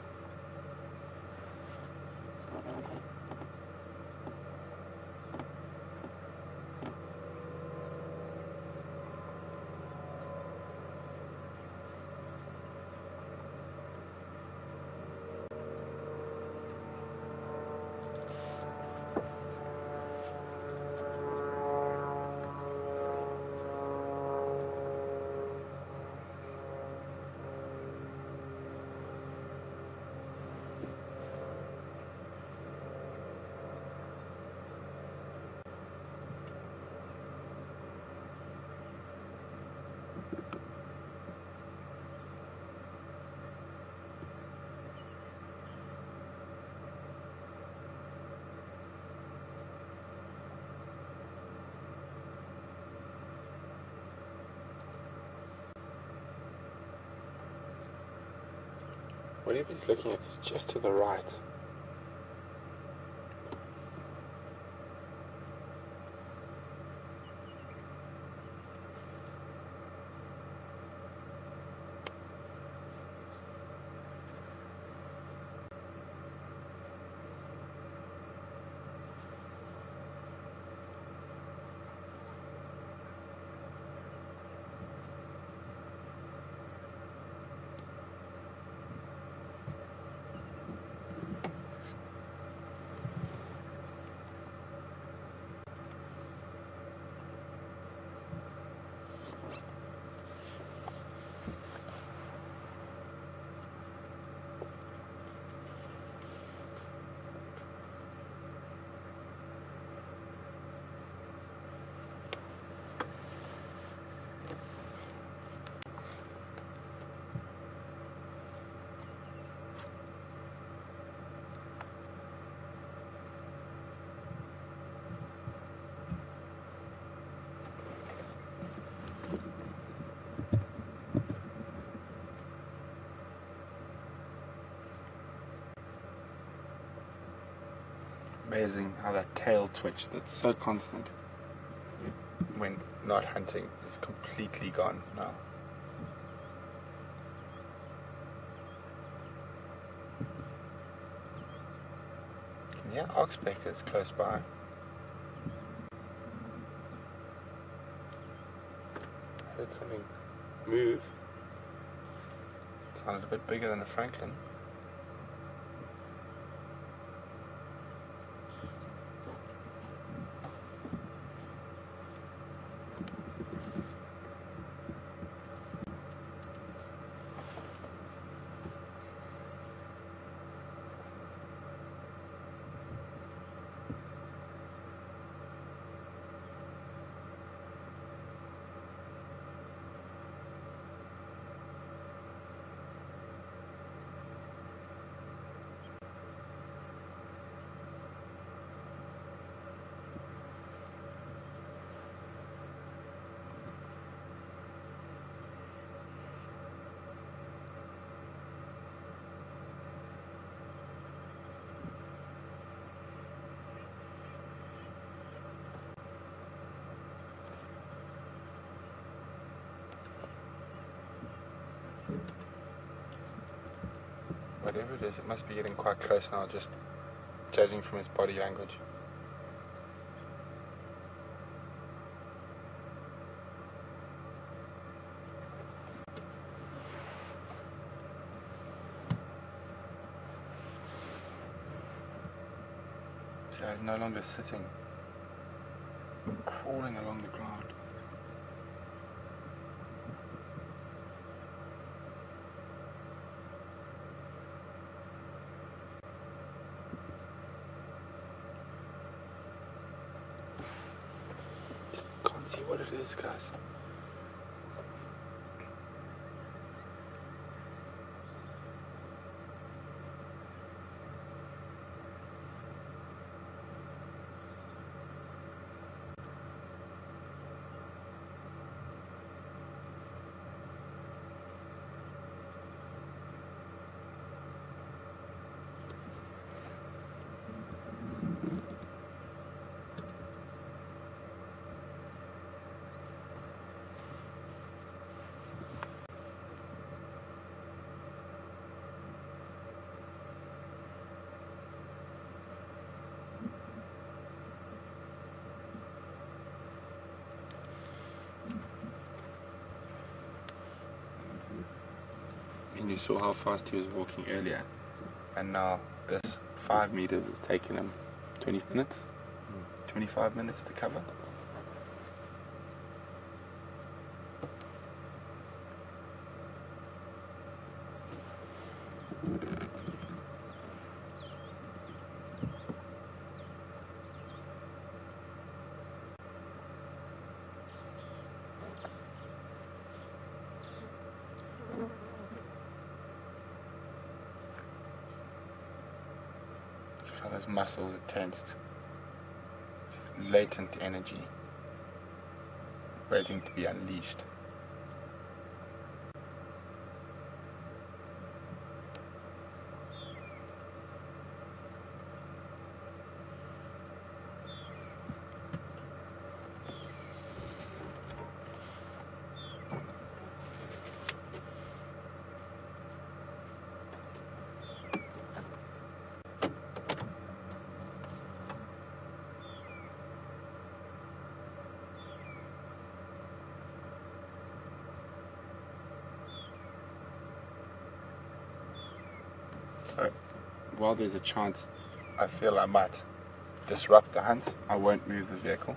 Whatever he's looking at is just to the right. Amazing how that tail twitch that's so constant when not hunting is completely gone now. Yeah, oxpecker is close by. I heard something move. It sounded a bit bigger than a Franklin. Whatever it is, it must be getting quite close now, just judging from his body language. So he's no longer sitting, crawling along the ground. Can't see what it is, guys. you saw how fast he was walking earlier, and now this 5 meters has taken him 20 minutes, 25 minutes to cover. Look how those muscles are tensed. Just latent energy waiting to be unleashed. So, while there's a chance I feel I might disrupt the hunt, I won't move the vehicle.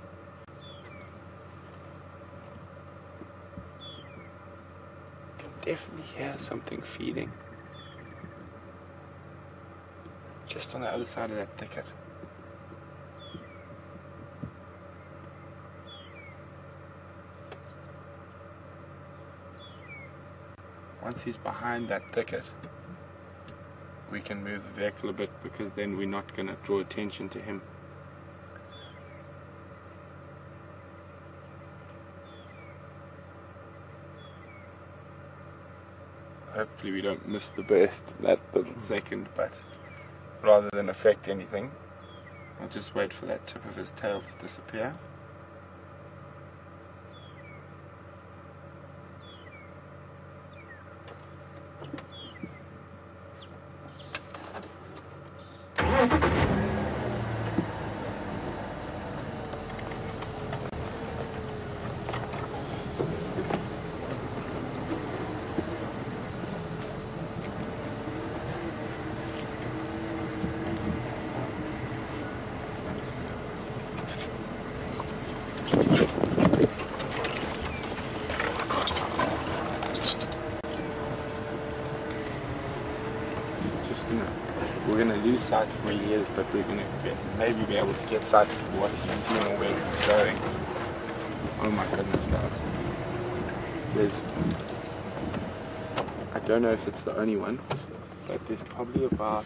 I can definitely hear something feeding just on the other side of that thicket. Once he's behind that thicket, we can move the vehicle a bit, because then we're not going to draw attention to him. Hopefully we don't miss the burst that little second, but rather than affect anything, I'll just wait for that tip of his tail to disappear. We're going to lose sight of where he is, but we're going to maybe be able to get sight of what he's seeing or where he's going. Oh my goodness, guys. I don't know if it's the only one, but there's probably about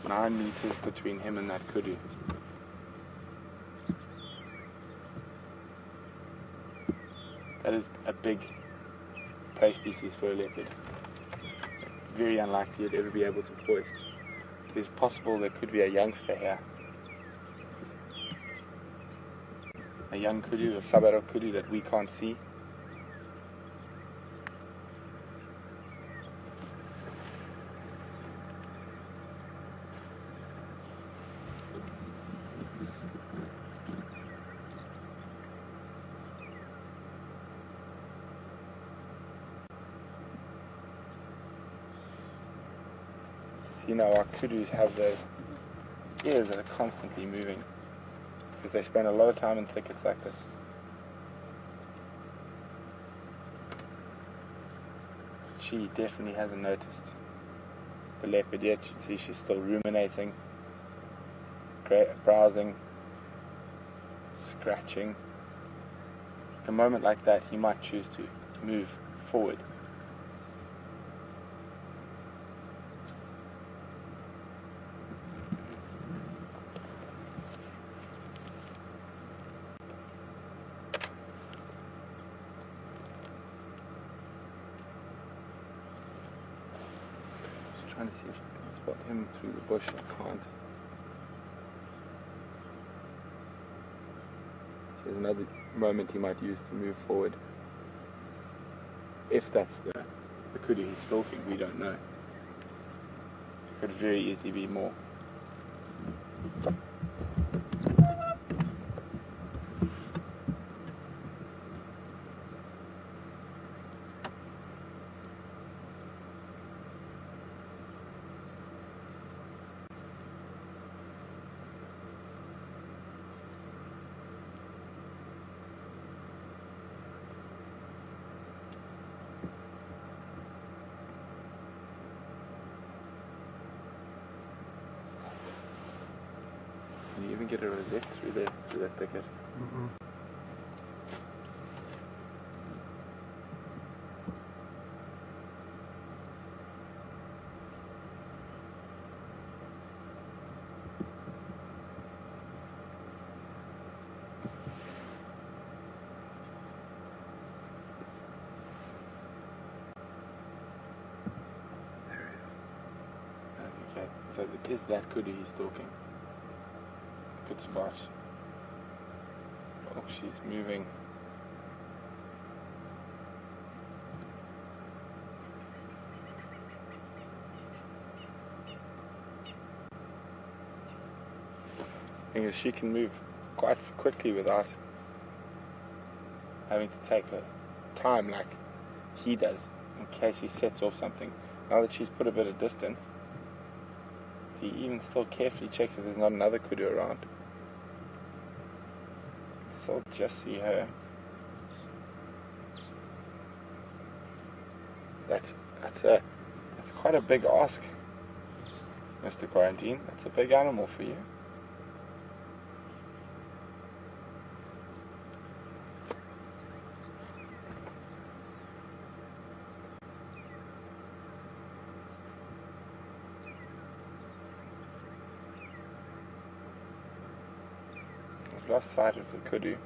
9 meters between him and that kudu. That is a big prey species for a leopard. Very unlikely you'd ever be able to hoist. It's possible there could be a youngster here. A young kudu, a sabaro kudu that we can't see. You know, our kudus have those ears that are constantly moving because they spend a lot of time in thickets like this. She definitely hasn't noticed the leopard yet. You can see she's still ruminating, browsing, scratching. At a moment like that, he might choose to move forward. Trying to see if I can spot him through the bush. I can't. So there's another moment he might use to move forward. If that's the kudu he's stalking, we don't know. It could very easily be more. didn't get a rosette through that thicket. Okay, so it is that kudu he's stalking. Good spot. Oh, she's moving. Thing is, she can move quite quickly without having to take her time like he does in case he sets off something. Now that she's put a bit of distance, he even still carefully checks if there's not another kudu around. Still just see her. That's quite a big ask, Mr. Quarantine. That's a big animal for you. I've lost sight of the kudu.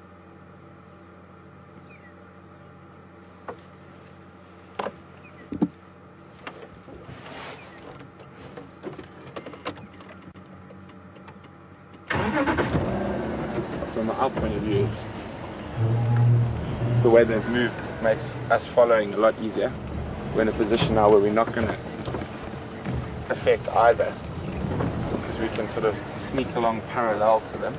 From our point of view, it's the way they've moved makes us following a lot easier. We're in a position now where we're not going to affect either, because we can sort of sneak along parallel to them.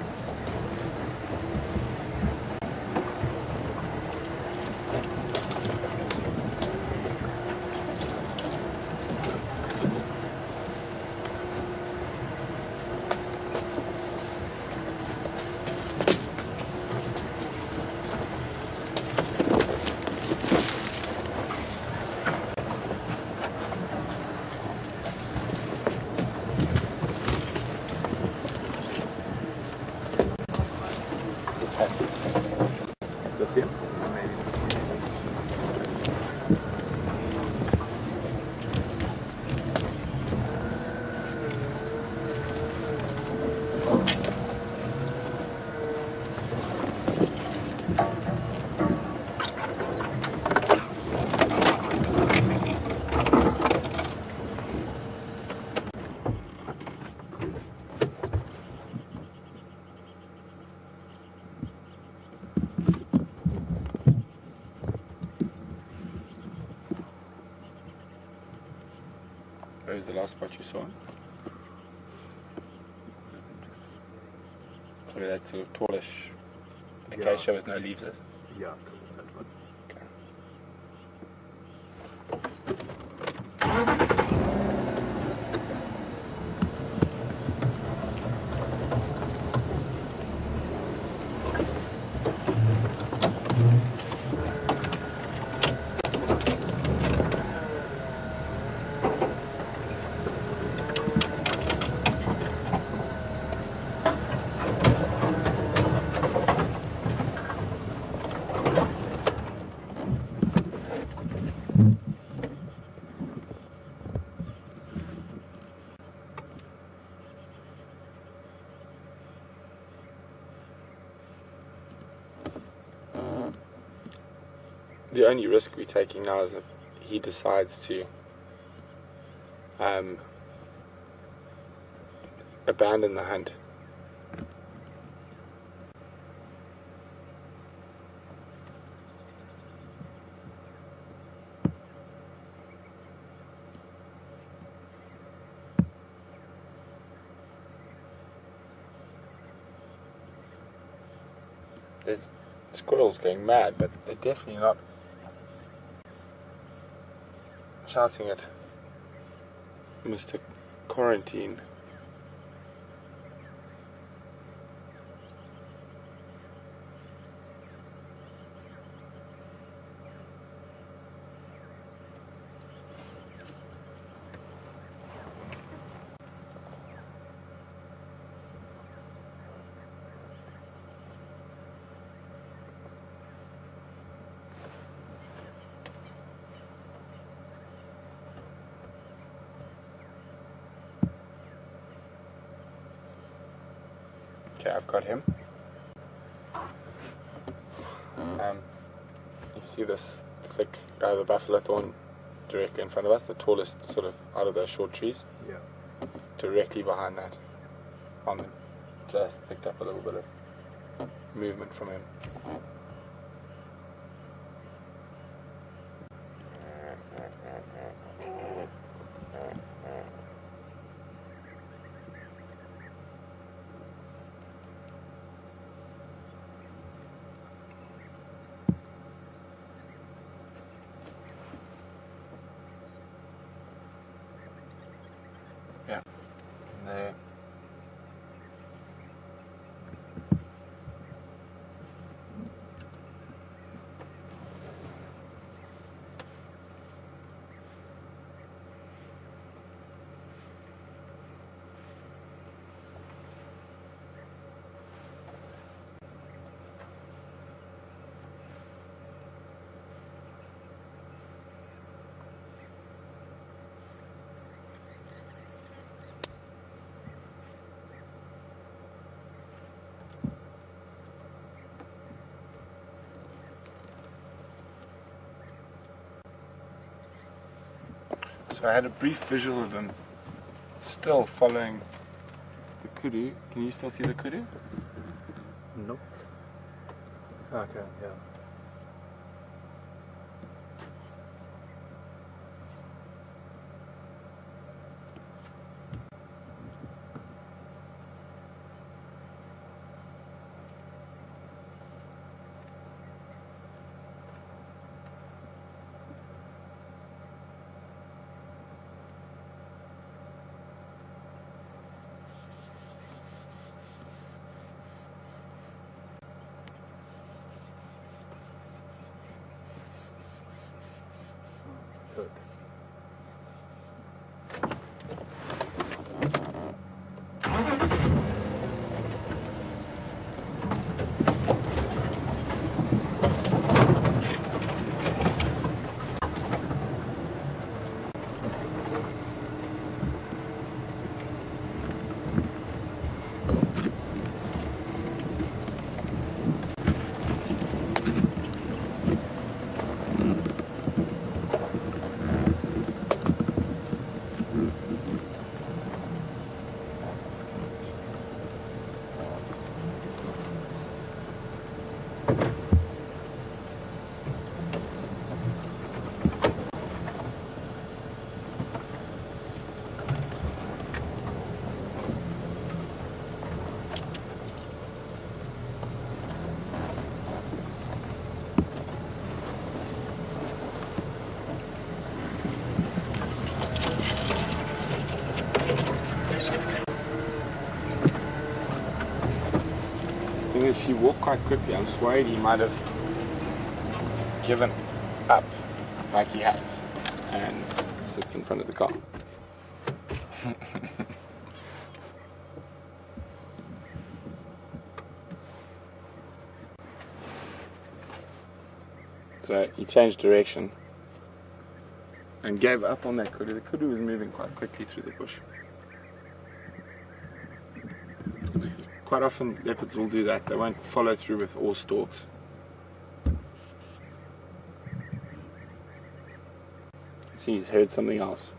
Is this him? Where is the last spot you saw? Where that sort of tallish acacia with no leaves is? Yeah, towards that one. Okay. The only risk we're taking now is if he decides to abandon the hunt. There's squirrels going mad, but they're definitely not shouting at Mr. Quarantine. Okay, I've got him. You see this thick, the buffalo thorn directly in front of us, the tallest sort of out of those short trees. Yeah. Directly behind that. Just picked up a little bit of movement from him. Yeah. There. So I had a brief visual of him still following the kudu. Can you still see the kudu? Nope. Okay, yeah. Good. The thing is, she walked quite quickly. I'm just worried he might have given up like he has and sits in front of the car. So he changed direction and gave up on that kudu. The kudu was moving quite quickly through the bush. Quite often leopards will do that. They won't follow through with all stalks. See, he's heard something else.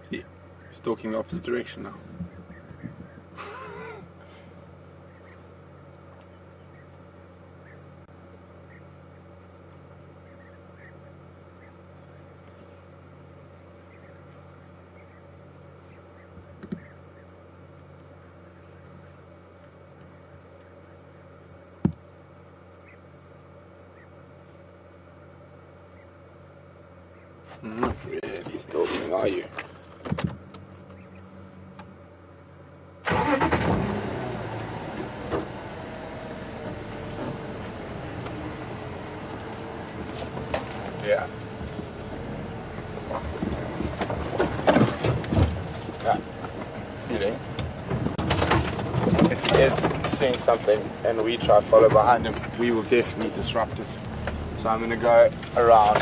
Yeah, stalking the opposite direction now. Not really stalking, are you? Yeah. Yeah. Feeling. If he is seeing something and we try to follow behind him, we will definitely disrupt it. So I'm going to go around.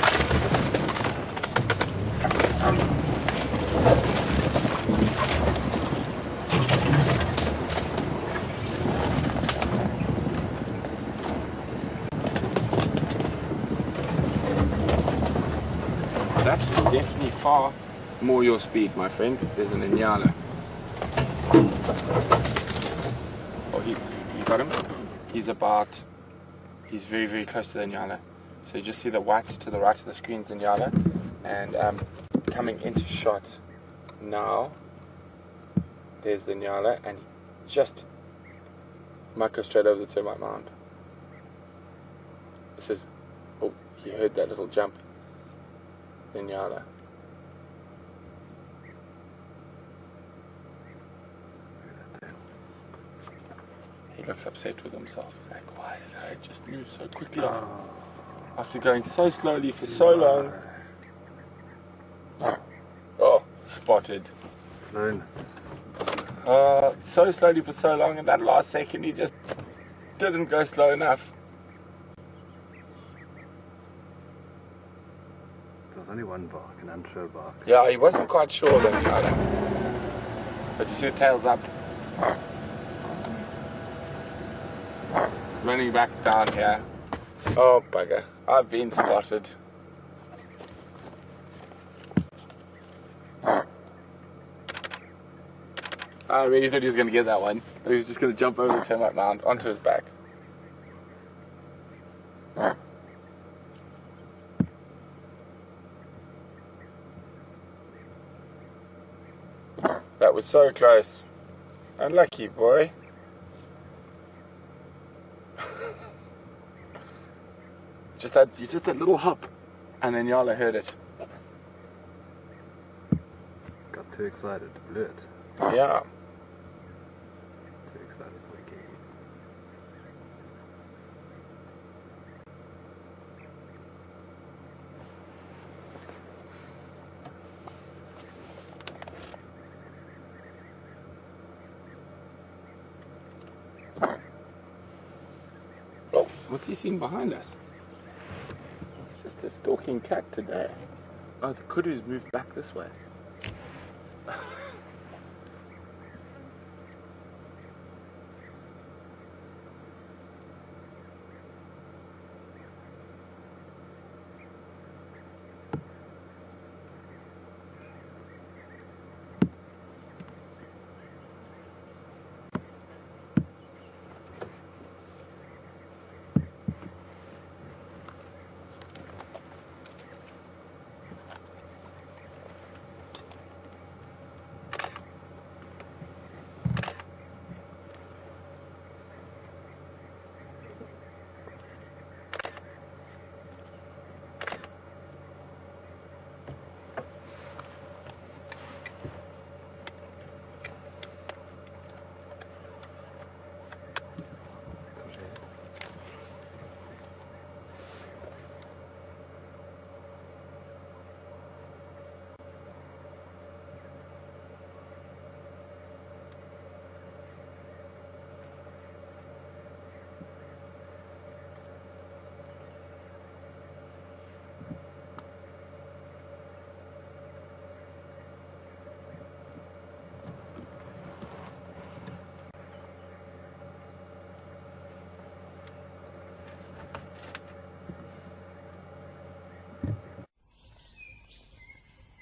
That's definitely far more your speed, my friend. There's an Inyala. Oh, you got him? He's very, very close to the Inyala. So you just see the white to the right of the screen's Inyala. And coming into shot now, there's the Inyala, and just might go straight over the termite mound. This is, oh, he heard that little jump. Inyala. He looks upset with himself. He's like, why did I just move so quickly off? After going so slowly for so long. Oh, spotted. So slowly for so long, and that last second he just didn't go slow enough. There was only one bark, an unsure bark. Yeah, he wasn't quite sure then, but you see the tail's up. Running back down here. Oh bugger, I've been spotted. I really thought he was going to get that one. He was just going to jump over the termite mound onto his back. That was so close. Unlucky boy. just that little hop, and then Yala heard it. Got too excited, blew it. Yeah. Too excited for the game. Oh, what's he seen behind us? It's just a stalking cat today. Oh, the kudu's moved back this way.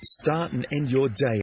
Start and end your day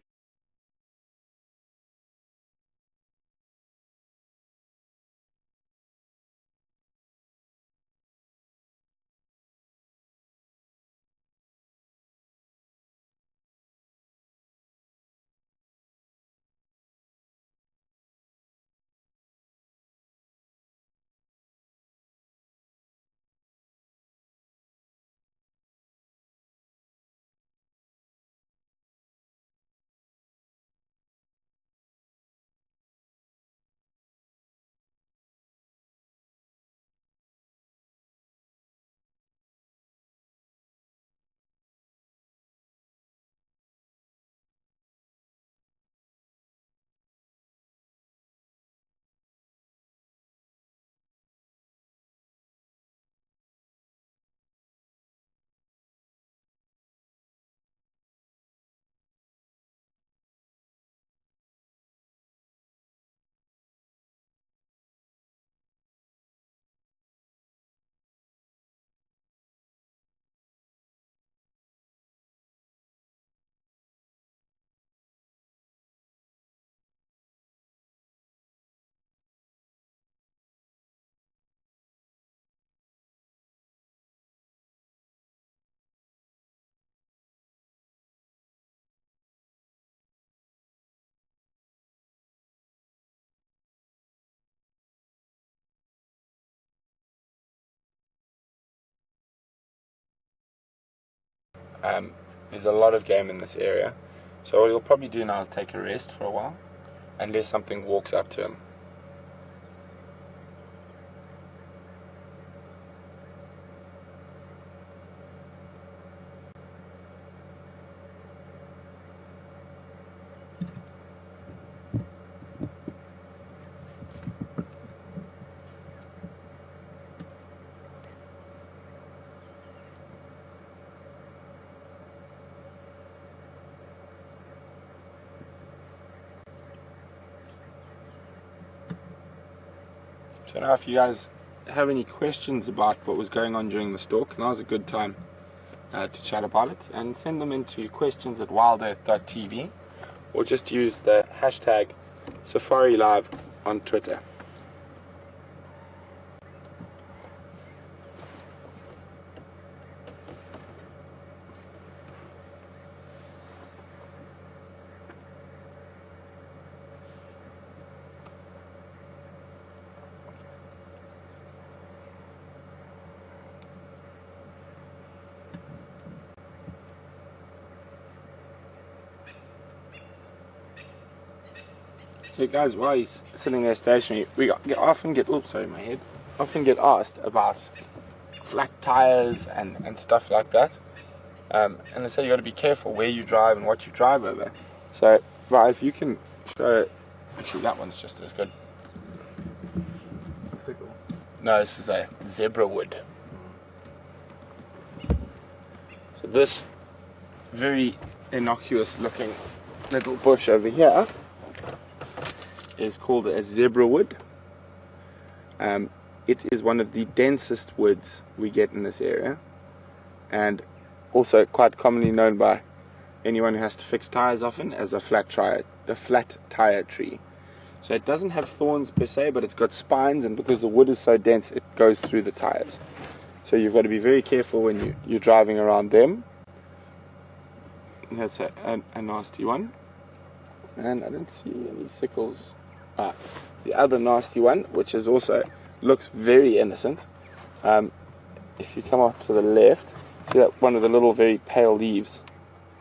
There's a lot of game in this area. So what he'll probably do now is take a rest for a while, unless something walks up to him. So now if you guys have any questions about what was going on during the stalk, now's a good time to chat about it, and send them into questions at WildEarthTV, or just use the hashtag SafariLive on Twitter. So guys, while he's sitting there stationary, often get asked about flat tires and stuff like that. And they say you got to be careful where you drive and what you drive over. So, right, if you can show, actually that one's just as good. Sickle. No, this is a zebra wood. So this very innocuous looking little bush over here is called a zebra wood. It is one of the densest woods we get in this area, and also quite commonly known by anyone who has to fix tires often as a flat tire tree. So it doesn't have thorns per se, but it's got spines, and because the wood is so dense, it goes through the tires. So you've got to be very careful when you're driving around them. That's a nasty one, and I don't see any sickles. The other nasty one, which is also looks very innocent, if you come off to the left, see that one of the little very pale leaves,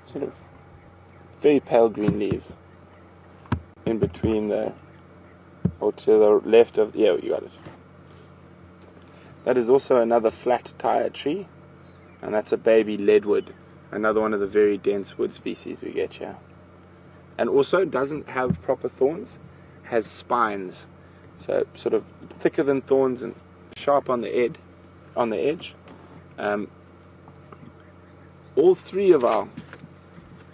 sort of very pale green leaves in between or to the left of, yeah, you got it. That is also another flat tire tree, and that's a baby leadwood, another one of the very dense wood species we get here. And also doesn't have proper thorns, has spines, so sort of thicker than thorns and sharp on the edge. All three of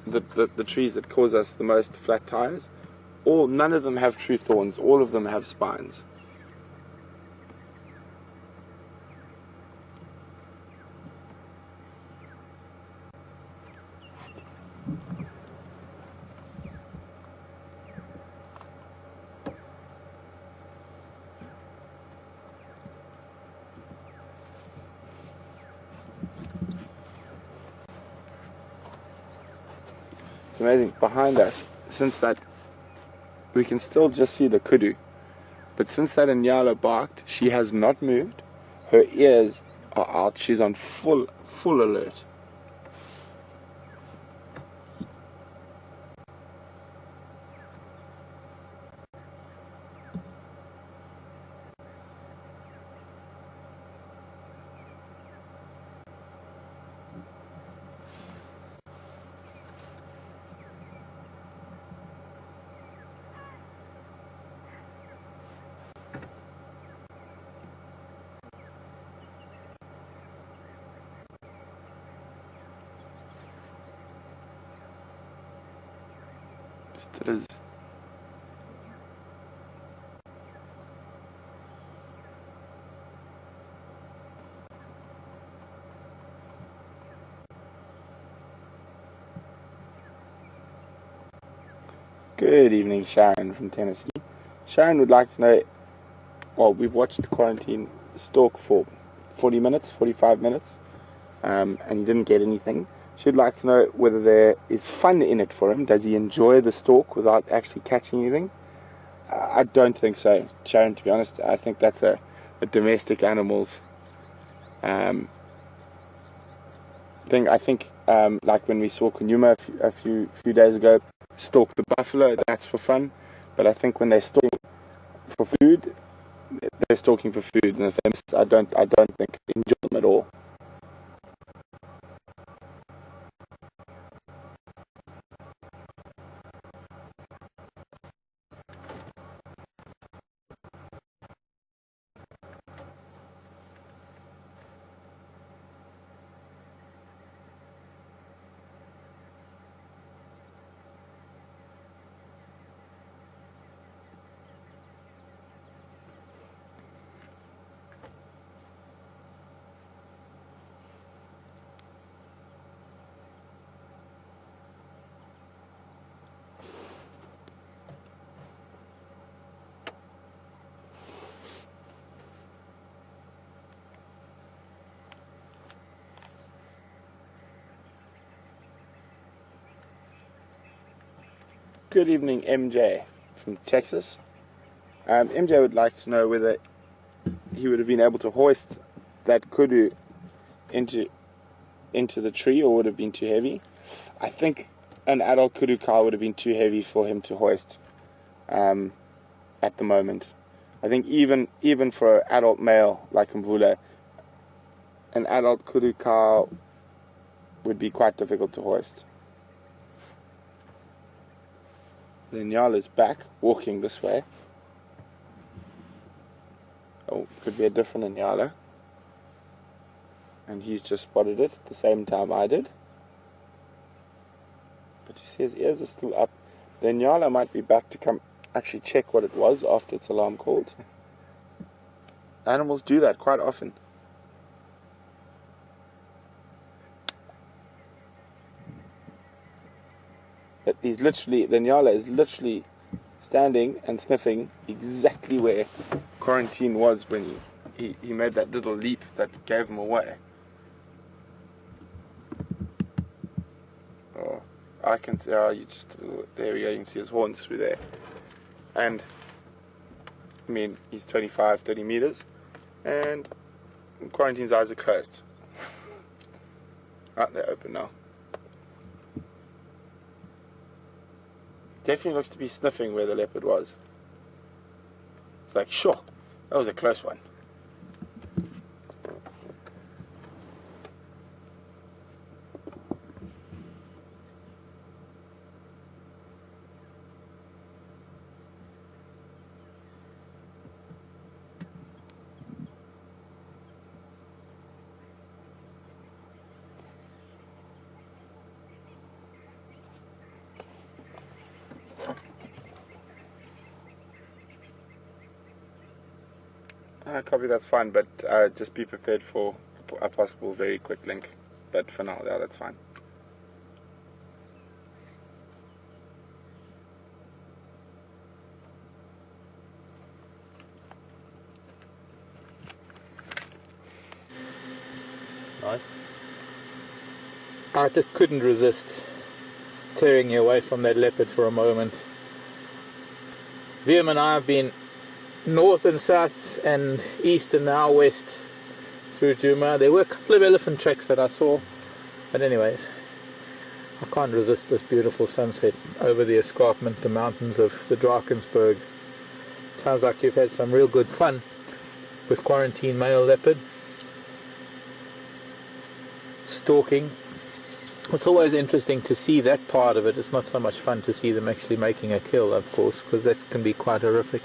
the trees that cause us the most flat tires, none of them have true thorns, all of them have spines. It's amazing, behind us, since that, we can still just see the kudu, but since that Inyala barked, she has not moved, her ears are out, she's on full alert. That is good evening, Sharon from Tennessee. Sharon would like to know, well, we've watched Quarantine Stalk for 40 minutes, 45 minutes, and he didn't get anything. She'd like to know whether there is fun in it for him. Does he enjoy the stalk without actually catching anything? I don't think so, Sharon, to be honest. I think that's a domestic animals thing. I think like when we saw Djuma a few days ago, stalk the buffalo. That's for fun. But I think when they're stalking for food, they're stalking for food, and if they miss, I don't think they enjoy them at all. Good evening, MJ from Texas. MJ would like to know whether he would have been able to hoist that kudu into the tree, or would have been too heavy. I think an adult kudu cow would have been too heavy for him to hoist at the moment. I think even for an adult male like Mvula, an adult kudu cow would be quite difficult to hoist. The Nyala's back, walking this way. Oh, could be a different Nyala. And he's just spotted it at the same time I did. But you see his ears are still up. The Nyala might be back to come actually check what it was after its alarm called. Animals do that quite often. But the Nyala is literally standing and sniffing exactly where Quarantine was when he made that little leap that gave him away. Oh, I can see, there we go, you can see his horns through there. And, I mean, he's 25, 30 meters, and Quarantine's eyes are closed. Right, they're open now. Definitely looks to be sniffing where the leopard was. It's like, sure, that was a close one. Copy, that's fine, but just be prepared for a possible very quick link. But for now, yeah, that's fine. Right. I just couldn't resist tearing you away from that leopard for a moment. Liam and I have been north and south and east and now west through Djuma. There were a couple of elephant tracks that I saw, but anyways, I can't resist this beautiful sunset over the escarpment, the mountains of the Drakensberg. Sounds like you've had some real good fun with Quarantine male leopard stalking. It's always interesting to see that part of it. It's not so much fun to see them actually making a kill, of course, because that can be quite horrific,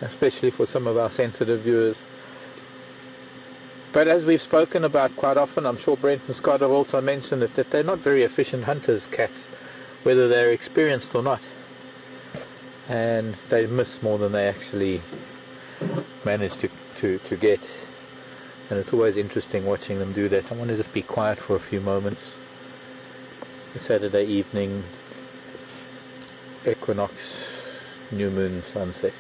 especially for some of our sensitive viewers. But as we've spoken about quite often, I'm sure Brent and Scott have also mentioned it, that they're not very efficient hunters, cats, whether they're experienced or not. And they miss more than they actually manage to get. And it's always interesting watching them do that. I want to just be quiet for a few moments. A Saturday evening, equinox, new moon, sunset.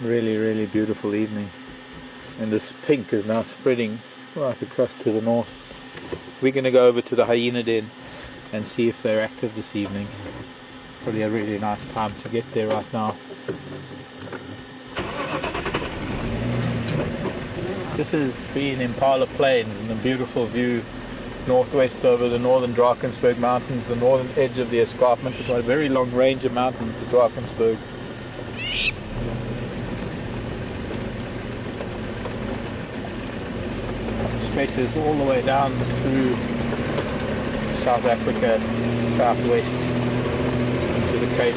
Really beautiful evening, and this pink is now spreading right across to the north. We're going to go over to the hyena den and see if they're active this evening. Probably a really nice time to get there right now. This is being Impala Plains and a beautiful view northwest over the northern Drakensberg Mountains, the northern edge of the escarpment. It's got a very long range of mountains, the Drakensberg. Stretches all the way down through South Africa, southwest into the Cape.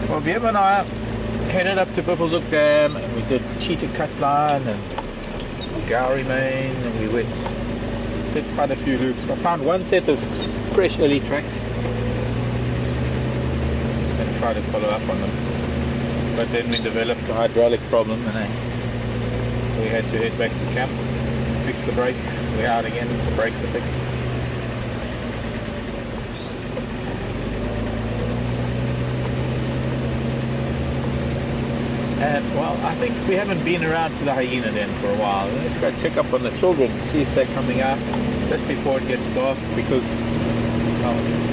Well, Wim and I headed up to Buffelshoek Dam and we did cheetah cutline and Gowrie Main, and we did quite a few loops. I found one set of fresh early tracks and tried to follow up on them, but then we developed a hydraulic problem and we had to head back to camp, fix the brakes. We're out again, the brakes are fixed. And well, I think we haven't been around to the hyena den for a while. Let's go check up on the children, see if they're coming out just before it gets dark, because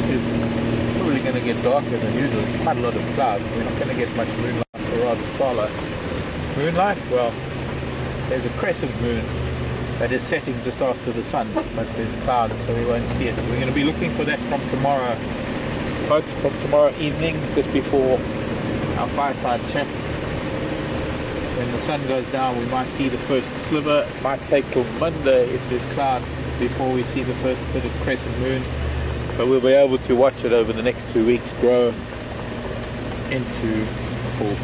it's probably going to get darker than usual. It's quite a lot of clouds. We're not going to get much moonlight, or rather starlight. Moonlight? Well, there's a crescent moon that is setting just after the sun, but there's clouds, so we won't see it. We're going to be looking for that from tomorrow. Hope from tomorrow evening, just before our fireside chat. When the sun goes down, we might see the first sliver. It might take till Monday if there's cloud before we see the first bit of crescent moon, but we'll be able to watch it over the next 2 weeks grow into full.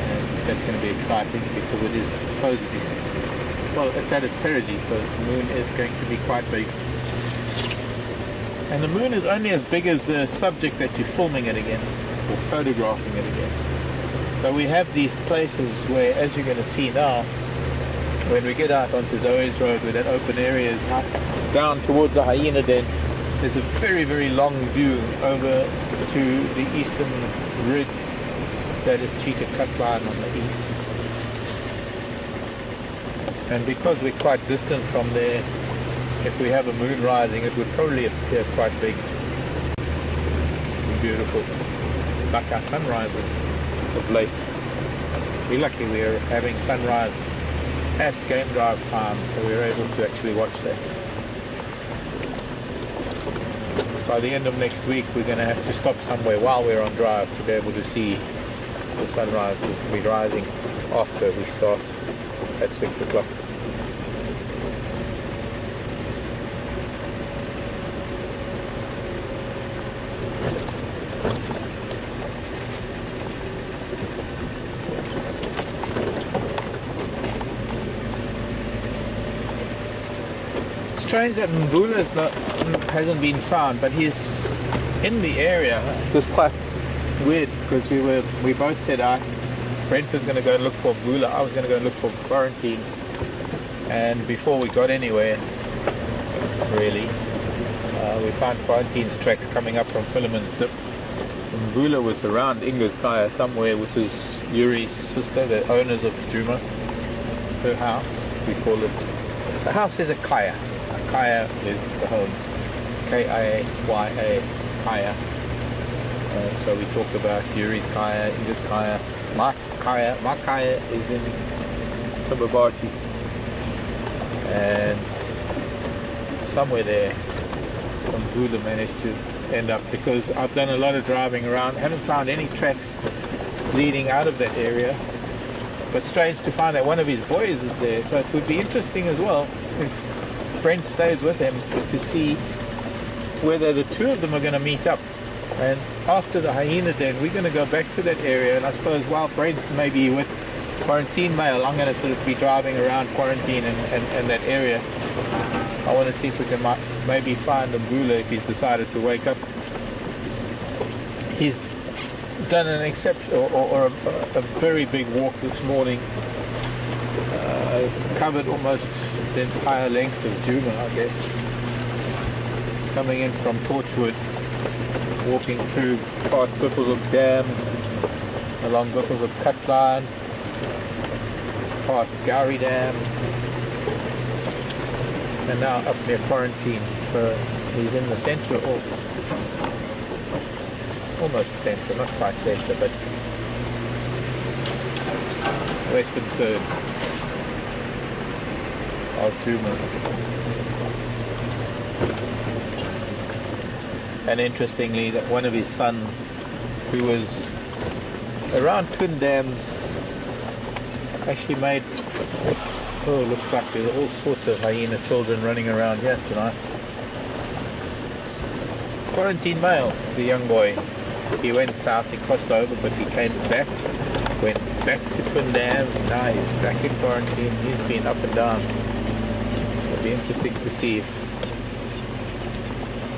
And that's going to be exciting because it is supposedly, well, it's at its perigee, so the moon is going to be quite big. And the moon is only as big as the subject that you're filming it against or photographing it against. So we have these places where, as you're going to see now, when we get out onto Zoe's Road where that open area is down towards the hyena den, there's a very long view over to the eastern ridge that is Cheetah Cutline on the east. And because we're quite distant from there, if we have a moon rising, it would probably appear quite big and beautiful, like our sunrises of late. We're lucky we're having sunrise at game drive time, so we're able to actually watch that. By the end of next week, we're going to have to stop somewhere while we're on drive to be able to see the sunrise. Will be rising after we start at 6 o'clock. Strange that Mvula hasn't been found, but he's in the area. It was quite weird because we both said Brent was going to go and look for Mvula, I was going to go and look for Quarantine, and before we got anywhere really, we found Quarantine's tracks coming up from Philemon's Dip. Mvula was around Inga's Kaya somewhere, which is Yuri's sister, the owners of Djuma. Her house, we call it. The house is a Kaya. Kaya is the home. K-I-A-Y-A, Kaya. So we talked about Yuri's Kaya, Inga's Kaya, my Kaya is in Timbabati. And somewhere there, Mvula managed to end up, because I've done a lot of driving around, haven't found any tracks leading out of that area. But strange to find that one of his boys is there, so it would be interesting as well if Brent stays with him to see whether the two of them are going to meet up. And after the hyena den, we're going to go back to that area, and I suppose while Brent may be with Quarantine Mail, I'm going to sort of be driving around Quarantine and that area. I want to see if we can maybe find Mvula if he's decided to wake up. He's done an exception or a very big walk this morning. Covered almost the entire length of Djuma, I guess. Coming in from Torchwood, walking through past Buffelshoek Dam, along Buffelshoek Cut Line, past Gowrie Dam, and now up near Quarantine. So he's in the centre, or almost centre, not quite centre, but western third of Djuma. And interestingly, that one of his sons, who was around Twin Dams, actually made, oh, looks like there's all sorts of hyena children running around here tonight. Quarantine male, the young boy. He went south, he crossed over, but he came back, went back to Twin Dams, and now he's back in quarantine. He's been up and down. It'll be interesting to see if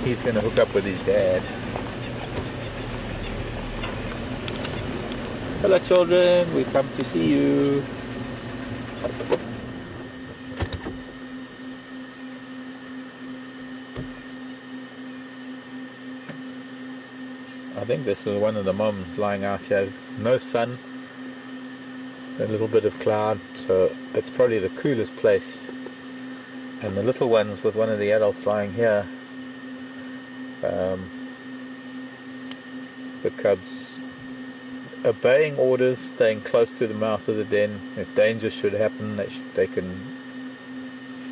he's going to hook up with his dad. Hello children, we've come to see you. I think this is one of the mums lying out here. No sun, a little bit of cloud, so it's probably the coolest place. And the little ones with one of the adults lying here. The cubs obeying orders, staying close to the mouth of the den. If danger should happen, they can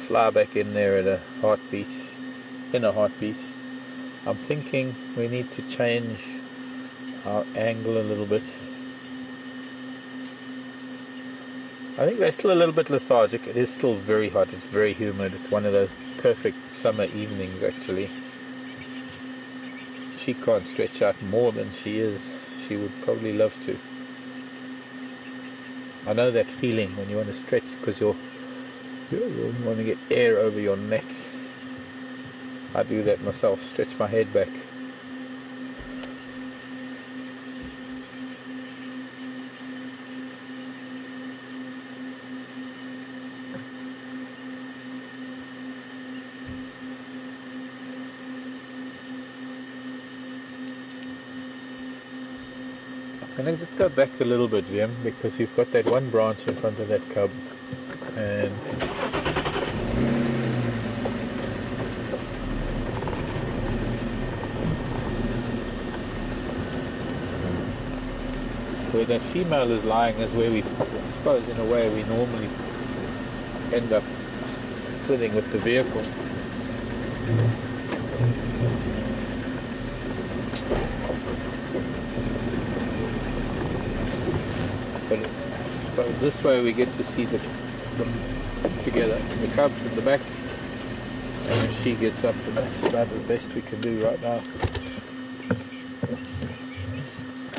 fly back in there at a heartbeat. I'm thinking we need to change our angle a little bit. I think they're still a little bit lethargic. It is still very hot, it's very humid. It's one of those perfect summer evenings actually. She can't stretch out more than she is. She would probably love to. I know that feeling when you want to stretch because you want to get air over your neck. I do that myself, stretch my head back. I'm going to just go back a little bit, Vim, because you've got that one branch in front of that cub, and where that female is lying is where we, I suppose in a way, we normally end up sitting with the vehicle. But this way we get to see them together, the cubs in the back, and when she gets up, and that's about as best we can do right now.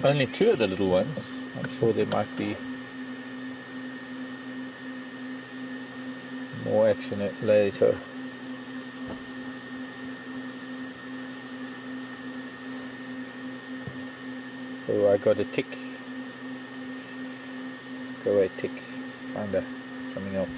Only two of the little ones. I'm sure there might be more action later. Oh, I got a tick. Go away, tick. Find something else.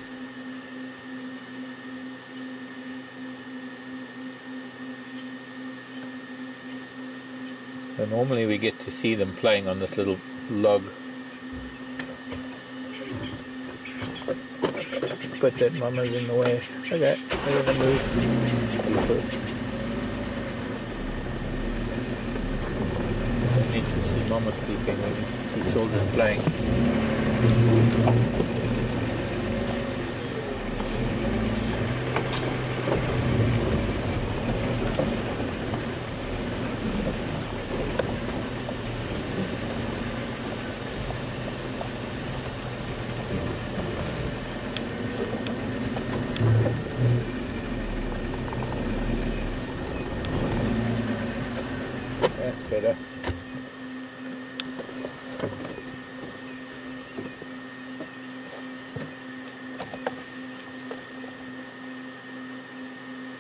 So normally we get to see them playing on this little log. But that mama's in the way. Okay, let them move. We need to see mama sleeping, we need to see children playing. That's better.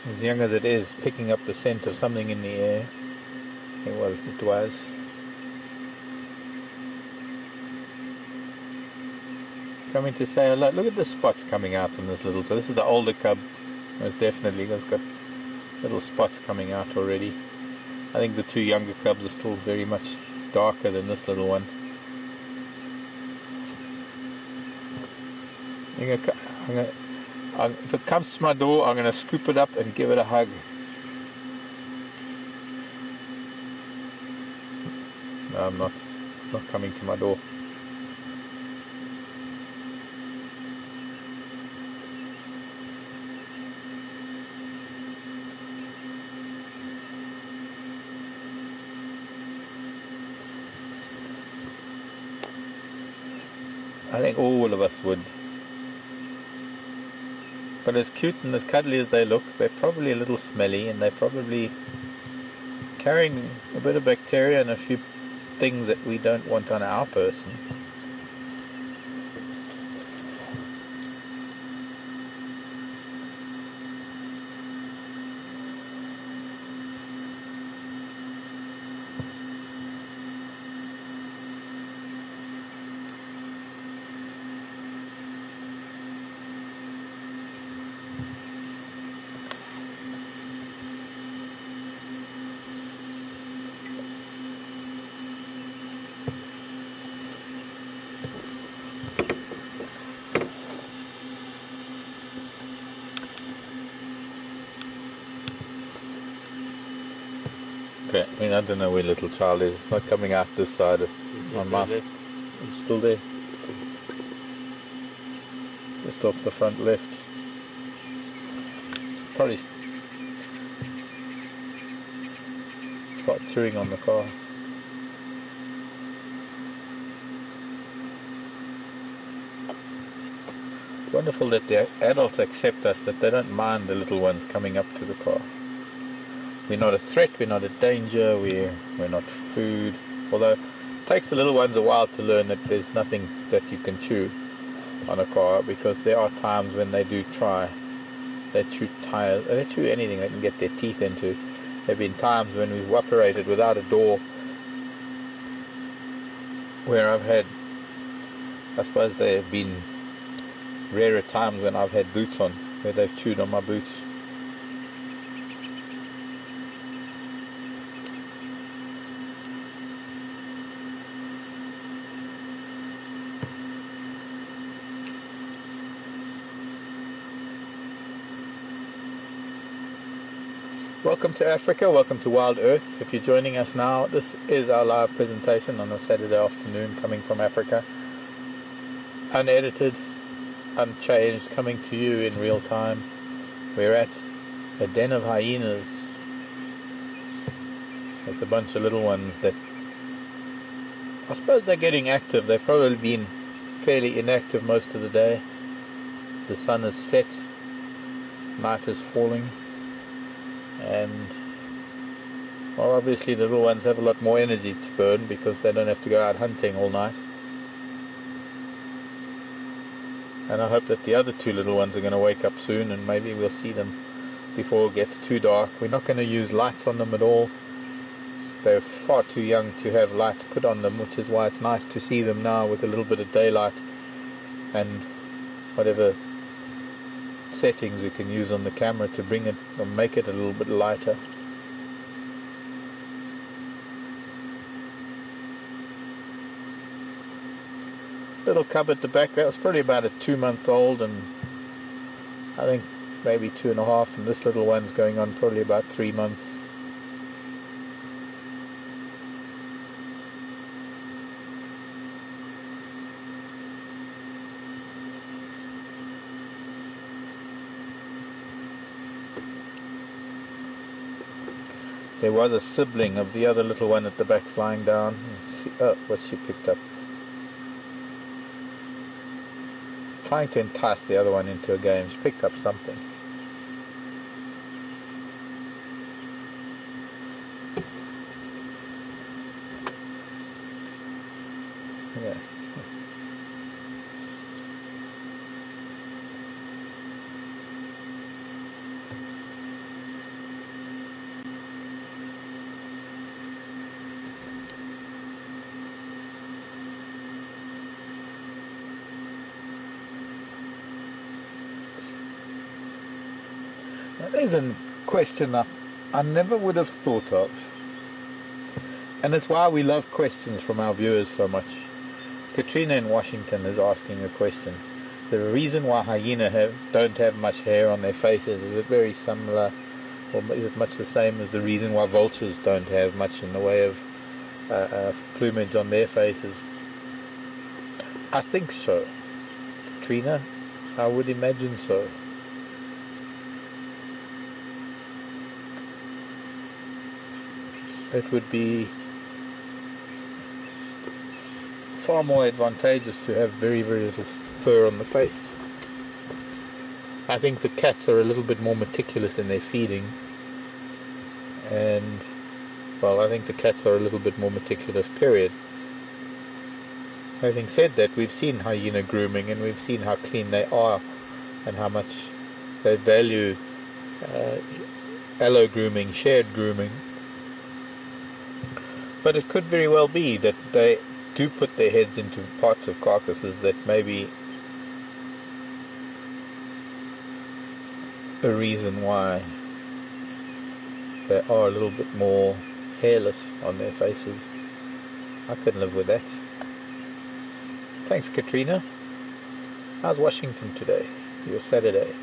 As young as it is, picking up the scent of something in the air. Well, it was. coming to say hello. Look at the spots coming out on this little. So this is the older cub, most definitely. It's got little spots coming out already. I think the two younger cubs are still very much darker than this little one. If it comes to my door, I'm going to scoop it up and give it a hug. No, I'm not. It's not coming to my door. I think all of us would. But as cute and as cuddly as they look, they're probably a little smelly, and they're probably carrying a bit of bacteria and a few things that we don't want on our person. Okay, I mean, I don't know where little child is. It's not coming out this side of my mouth. It's still there. Just off the front left. Probably start chewing on the car. It's wonderful that the adults accept us, that they don't mind the little ones coming up to the car. We're not a threat, we're not a danger, we're not food. Although it takes the little ones a while to learn that there's nothing that you can chew on a car, because there are times when they do try. They chew tires, they chew anything they can get their teeth into. There have been times when we've operated without a door where I've had, I suppose there have been rarer times when I've had boots on, where they've chewed on my boots. Welcome to Africa, welcome to Wild Earth. If you're joining us now, this is our live presentation on a Saturday afternoon coming from Africa. Unedited, unchanged, coming to you in real time. We're at a den of hyenas with a bunch of little ones that, I suppose they're getting active. They've probably been fairly inactive most of the day. The sun is set, night is falling. And well, obviously the little ones have a lot more energy to burn because they don't have to go out hunting all night. And I hope that the other two little ones are going to wake up soon, and maybe we'll see them before it gets too dark. We're not going to use lights on them at all. They're far too young to have lights put on them, which is why it's nice to see them now with a little bit of daylight and whatever settings we can use on the camera to bring it or make it a little bit lighter. Little cub at the back, that was probably about a 2-month-old, and I think maybe 2.5, and this little one's going on probably about 3 months. There was a sibling of the other little one at the back flying down. Oh, what she picked up. Trying to entice the other one into a game. She picked up something. Yeah. There's a question I never would have thought of, and it's why we love questions from our viewers so much. Katrina in Washington is asking a question. The reason why hyena don't have much hair on their faces, is it very similar, or is it much the same as the reason why vultures don't have much in the way of plumage on their faces? I think so, Katrina. I would imagine so. It would be far more advantageous to have very, very little fur on the face. I think the cats are a little bit more meticulous in their feeding, and well, I think the cats are a little bit more meticulous, period. Having said that, we've seen hyena grooming, and we've seen how clean they are and how much they value allo grooming, shared grooming. But it could very well be that they do put their heads into parts of carcasses that maybe a reason why they are a little bit more hairless on their faces. I could live with that. Thanks, Katrina. How's Washington today? Your Saturday?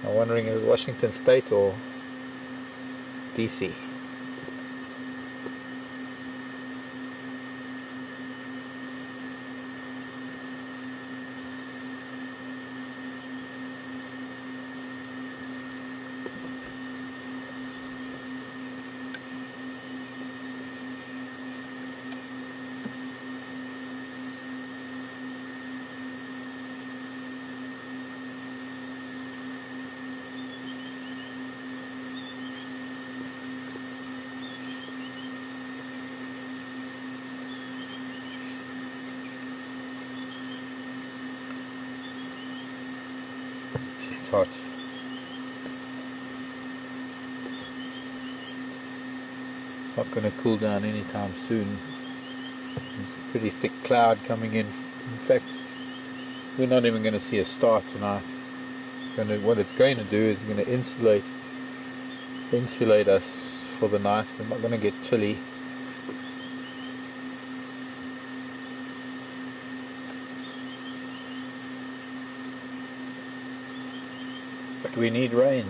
I'm wondering if it's Washington State or DC. Hot. It's not going to cool down anytime soon. There's a pretty thick cloud coming in. In fact, we're not even going to see a star tonight. What it's going to do is it's going to insulate us for the night. We're not going to get chilly. But we need rain.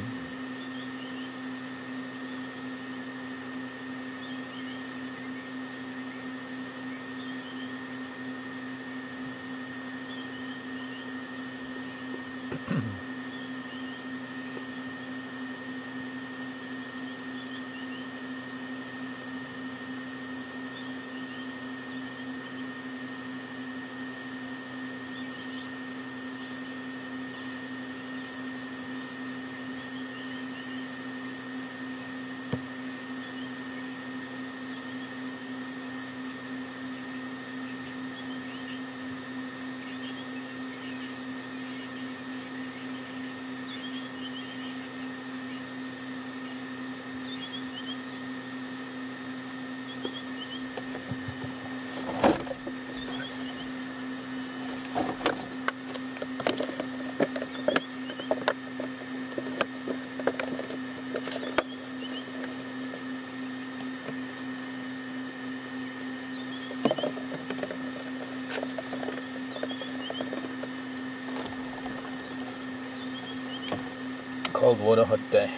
Cold water, hot day.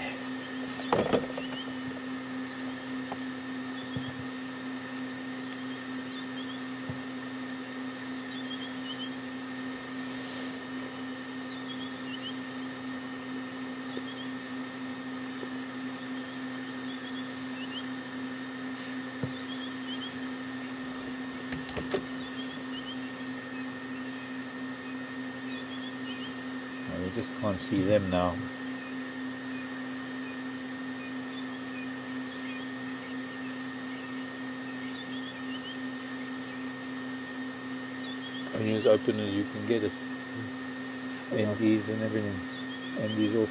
We just can't see them now. Only as open as you can get it. NDs and everything. NDs off.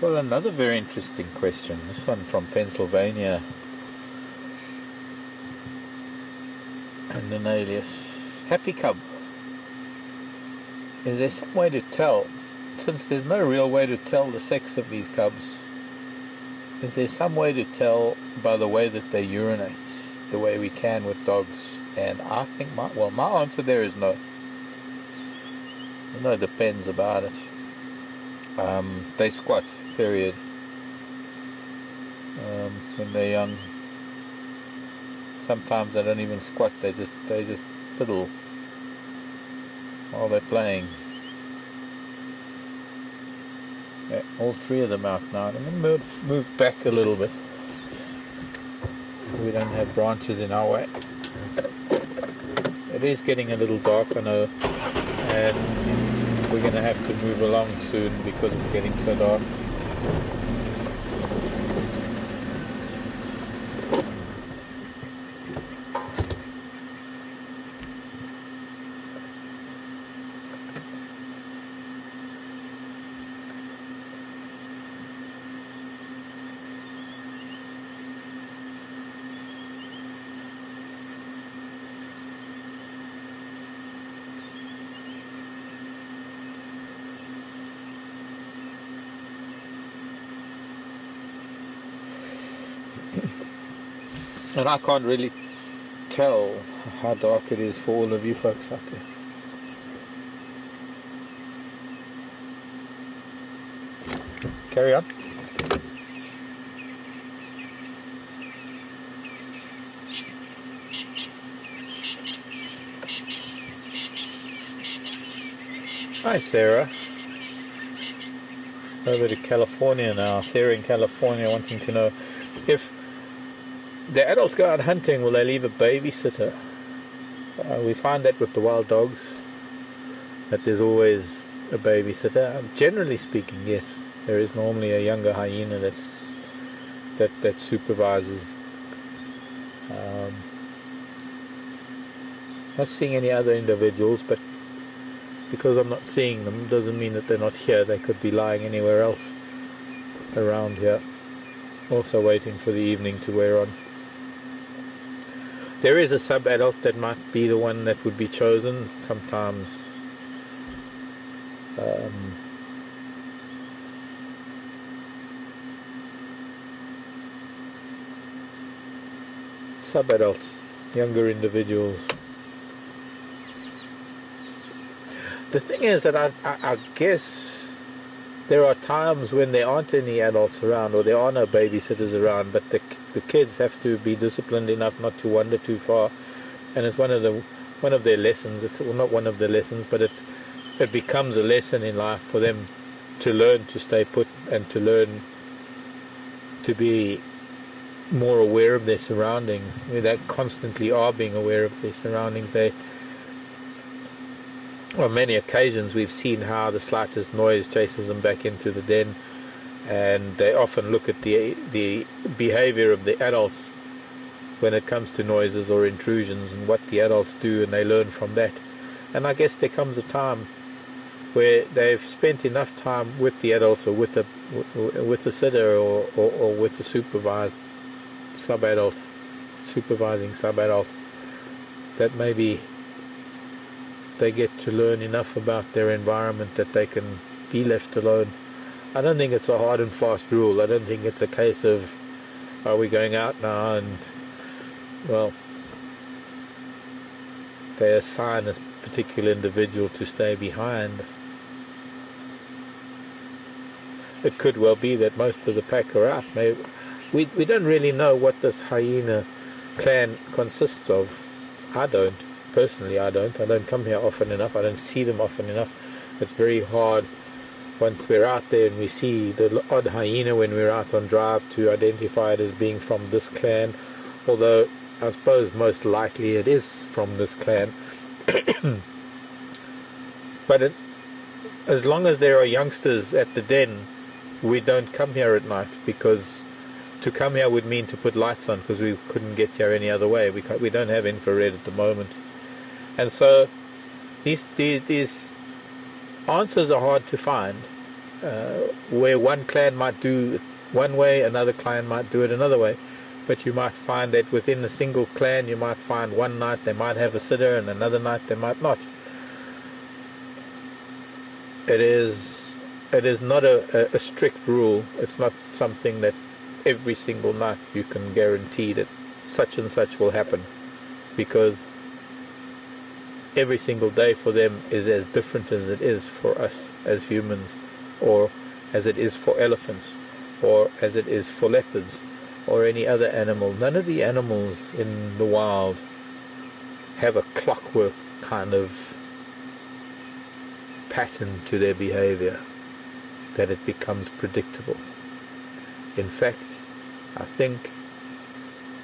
Well, another very interesting question. This one from Pennsylvania. And an alias. Happy Cub. Is there some way to tell, since there's no real way to tell the sex of these cubs, is there some way to tell by the way that they urinate, the way we can with dogs? And I think my answer there is no. No depends about it. They squat, period. When they're young, sometimes they don't even squat. They just fiddle while they're playing. Yeah, all three of them out now. I'm going to move back a little bit so we don't have branches in our way. It is getting a little dark, I know, and we're going to have to move along soon because it's getting so dark. And I can't really tell how dark it is for all of you folks out there. Carry on. Hi Sarah. Over to California now. Sarah in California wanting to know if the adults go out hunting, will they leave a babysitter? We find that with the wild dogs, that there's always a babysitter. Generally speaking, yes, there is normally a younger hyena that supervises. Not seeing any other individuals, but because I'm not seeing them doesn't mean that they're not here. They could be lying anywhere else around here, also waiting for the evening to wear on. There is a sub-adult that might be the one that would be chosen. Sometimes sub-adults, younger individuals. The thing is that I guess there are times when there aren't any adults around or there are no babysitters around, but the kids have to be disciplined enough not to wander too far, and it's one of their lessons. It's well, not one of the lessons, but it becomes a lesson in life for them to learn to stay put and to learn to be more aware of their surroundings. They constantly are being aware of their surroundings. On many occasions we've seen how the slightest noise chases them back into the den, and they often look at the behavior of the adults when it comes to noises or intrusions and what the adults do, and they learn from that. And I guess there comes a time where they've spent enough time with the adults or with the sitter or with the supervised sub-adult, supervising sub-adult, that maybe they get to learn enough about their environment that they can be left alone. I don't think it's a hard and fast rule. I don't think it's a case of, are we going out now, and well, they assign a particular individual to stay behind. It could well be that most of the pack are out. Maybe we don't really know what this hyena clan consists of. I don't. Personally, I don't come here often enough. I don't see them often enough. It's very hard once we're out there and we see the odd hyena when we're out on drive to identify it as being from this clan, although I suppose most likely it is from this clan. But as long as there are youngsters at the den, we don't come here at night, because to come here would mean to put lights on, because we couldn't get here any other way. We don't have infrared at the moment. And so these answers are hard to find, where one clan might do it one way, another clan might do it another way. But you might find that within a single clan, you might find one night they might have a sitter and another night they might not. It is not a strict rule. It's not something that every single night you can guarantee that such and such will happen, because every single day for them is as different as it is for us as humans, or as it is for elephants, or as it is for leopards, or any other animal. None of the animals in the wild have a clockwork kind of pattern to their behavior that it becomes predictable. In fact, I think,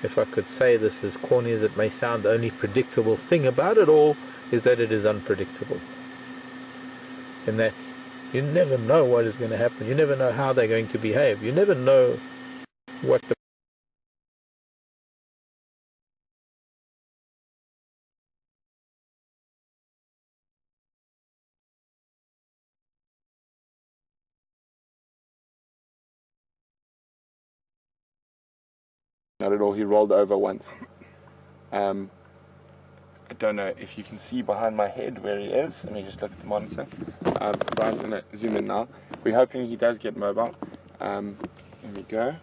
if I could say this as corny as it may sound, the only predictable thing about it all is that it is unpredictable. In that you never know what is going to happen. You never know how they're going to behave. You never know what the Not at all. He rolled over once. I don't know if you can see behind my head where he is. Let me just look at the monitor. Brian's going to zoom in now. We're hoping he does get mobile. There we go.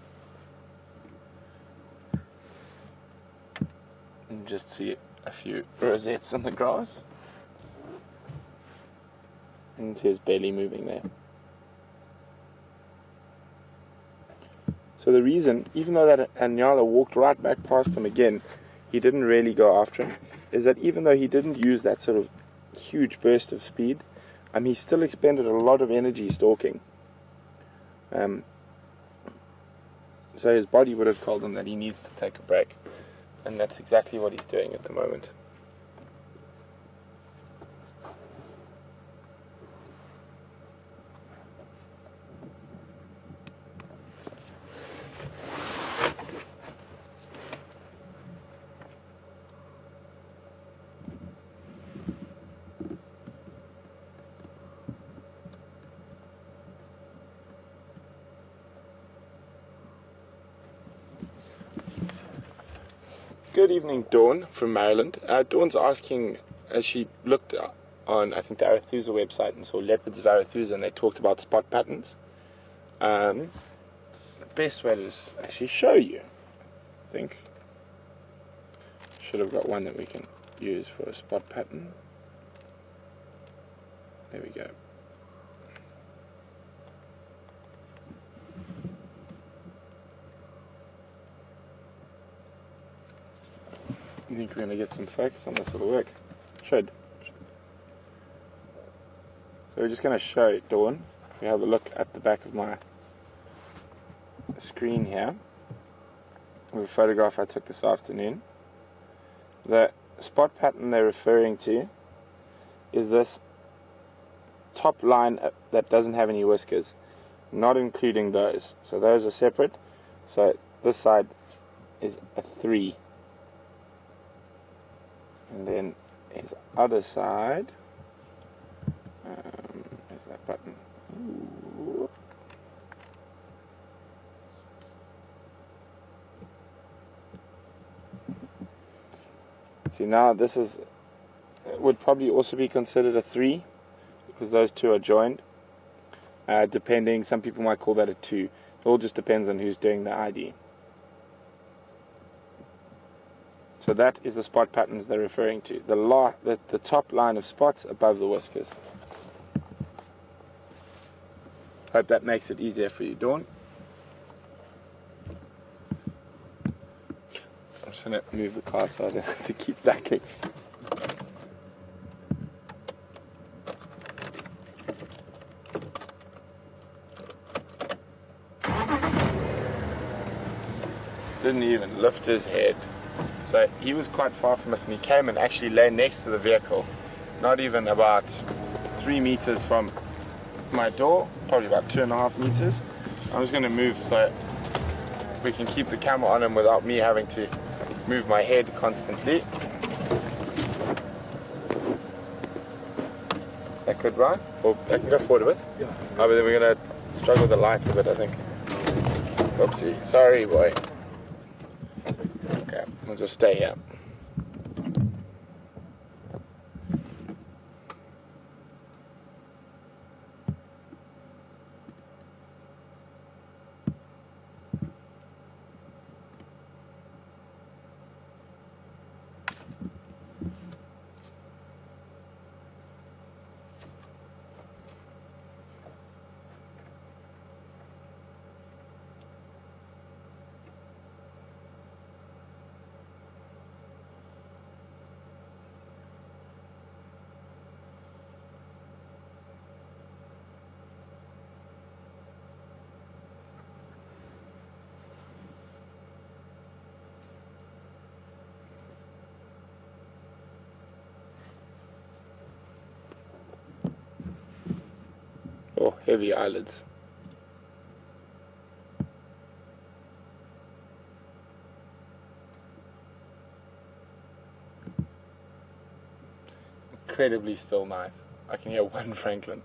And just see a few rosettes in the grass. And see his belly moving there. So the reason, even though that Anyala walked right back past him again, he didn't really go after him, is that even though he didn't use that sort of huge burst of speed, he still expended a lot of energy stalking. So his body would have told him that he needs to take a break, and that's exactly what he's doing at the moment. Good evening, Dawn from Maryland. Dawn's asking, as she looked on, I think, the Arathusa website and saw leopards of Arathusa, and they talked about spot patterns. The best way to actually show you, I think, should have got one that we can use for a spot pattern. There we go. I think we're going to get some focus on this. Will work. Should. So we're just going to show Dawn. If we have a look at the back of my screen here, with a photograph I took this afternoon. The spot pattern they're referring to is this top line that doesn't have any whiskers, not including those. So those are separate. So this side is a 3. And then his other side, where's that button? Ooh. See, now this would probably also be considered a 3, because those two are joined. Depending, some people might call that a 2. It all just depends on who's doing the ID. So that is the spot patterns they're referring to. The top line of spots above the whiskers. Hope that makes it easier for you, Dawn. I'm just going to move the car so I don't have to keep backing. Didn't even lift his head. So he was quite far from us, and he came and actually lay next to the vehicle, not even about 3 meters from my door, probably about 2.5 meters. I'm just going to move so we can keep the camera on him without me having to move my head constantly. That could run? Or I can go forward a bit? Yeah. Oh, but then we're going to struggle with the lights a bit, I think. Oopsie. Sorry, boy. Okay, we'll just stay here. Oh, heavy eyelids. Incredibly still night. I can hear one Franklin.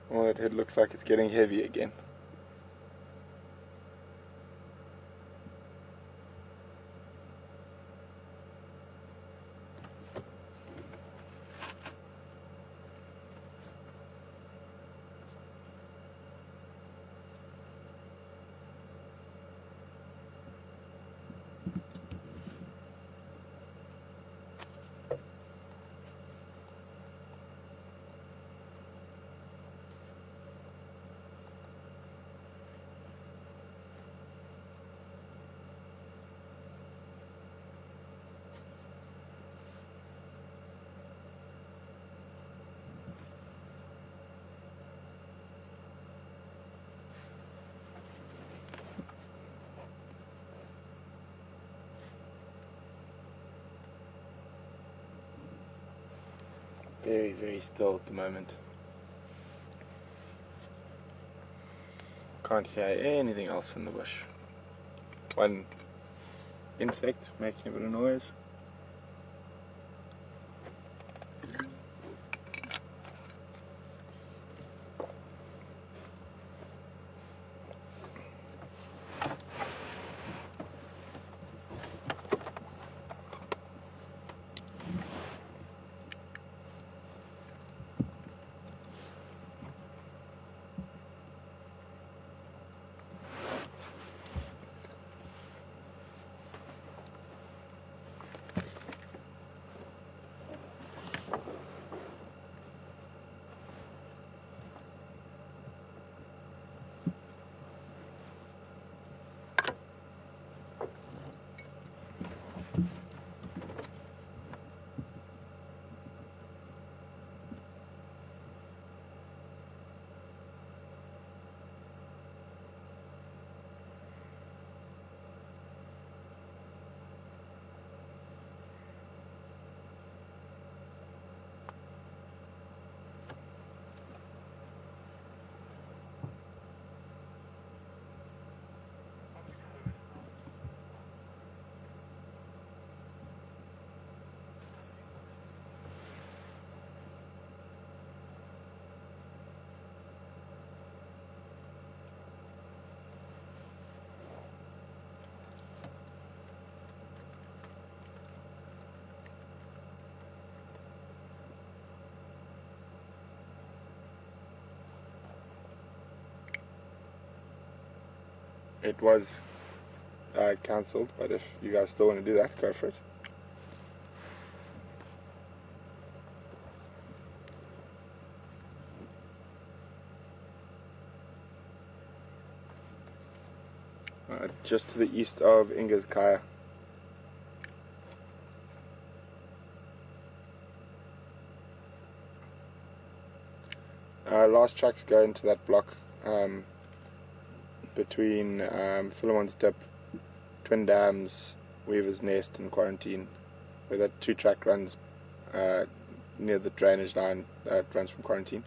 Well, that head looks like it's getting heavy again. Very, very still at the moment. Can't hear anything else in the bush. One insect making a bit of noise. It was cancelled, but if you guys still want to do that, go for it. Just to the east of Inga's Kaya. Last tracks go into that block between Philemon's Dip, Twin Dams, Weaver's Nest and Quarantine, where that 2-track runs near the drainage line that runs from Quarantine.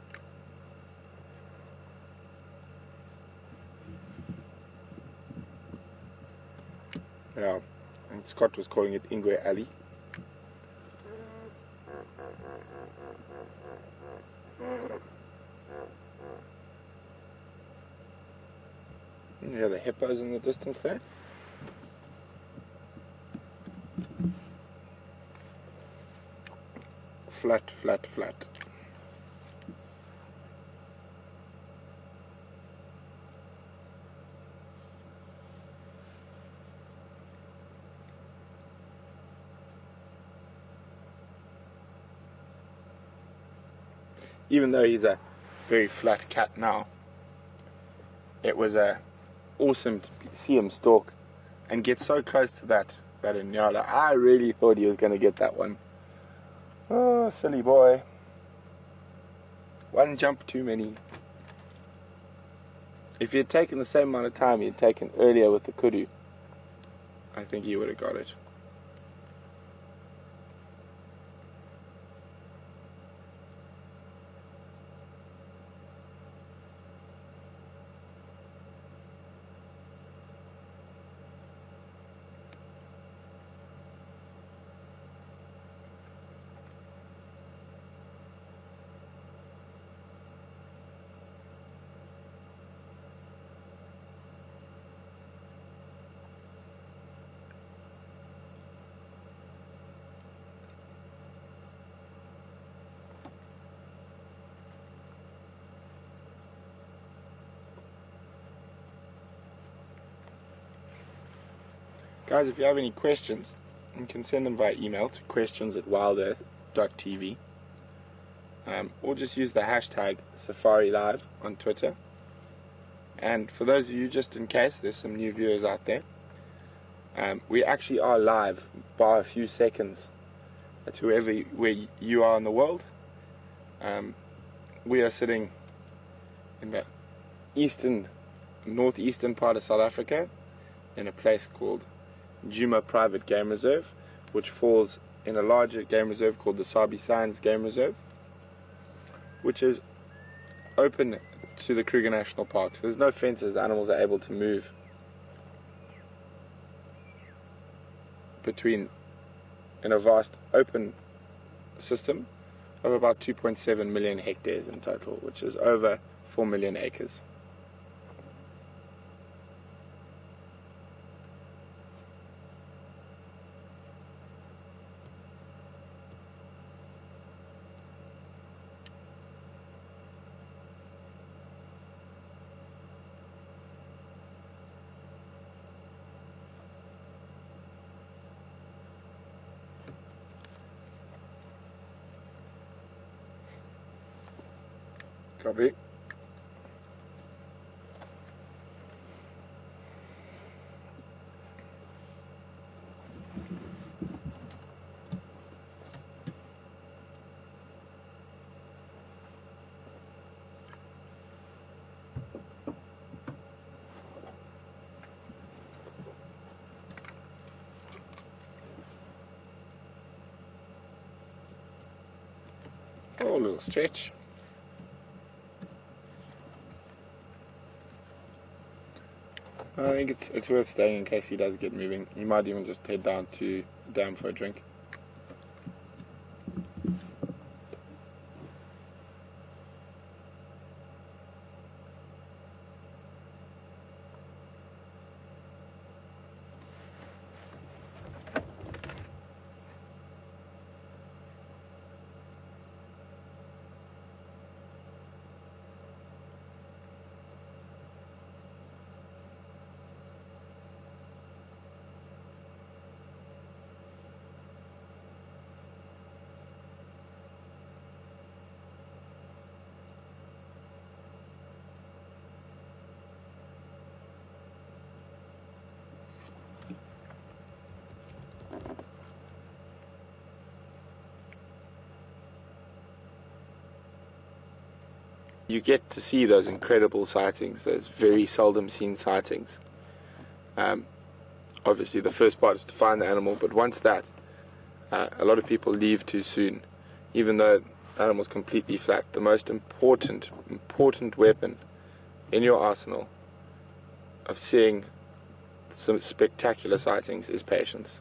Yeah, and Scott was calling it Ingwe Alley. You hear the hippos in the distance there? Flat, flat, flat. Even though he's a very flat cat now, it was awesome to see him stalk and get so close to that Inyala. I really thought he was going to get that one. Oh, silly boy. One jump too many. If he had taken the same amount of time he had taken earlier with the kudu, I think he would have got it. Guys, if you have any questions, you can send them via email to questions@wildearth.tv, or just use the hashtag SafariLive on Twitter. And for those of you, just in case there's some new viewers out there, we actually are live by a few seconds to where you are in the world. We are sitting in the northeastern part of South Africa, in a place called Djuma Private Game Reserve, which falls in a larger game reserve called the Sabi Sands Game Reserve, which is open to the Kruger National Park. So there's no fences, the animals are able to move in a vast open system of about 2.7 million hectares in total, which is over 4 million acres. Copy. Oh, a little stretch. I think it's worth staying in case he does get moving. He might even just head down to the dam for a drink. You get to see those incredible sightings, those very seldom seen sightings. Obviously the first part is to find the animal, but once that, a lot of people leave too soon, even though the animal's completely flat. The most important weapon in your arsenal of seeing some spectacular sightings is patience.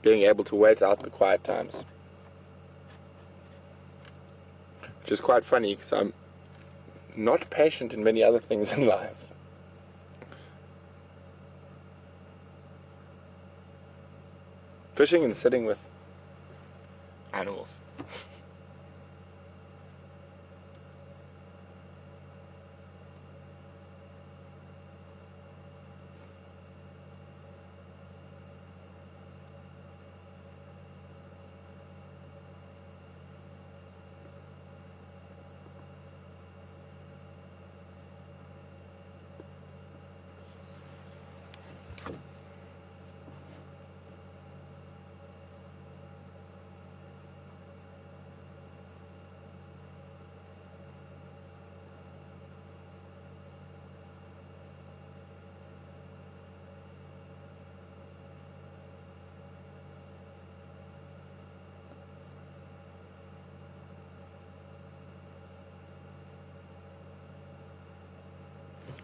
Being able to wait out the quiet times. Which is quite funny because I'm not patient in many other things in life. Fishing and sitting with animals.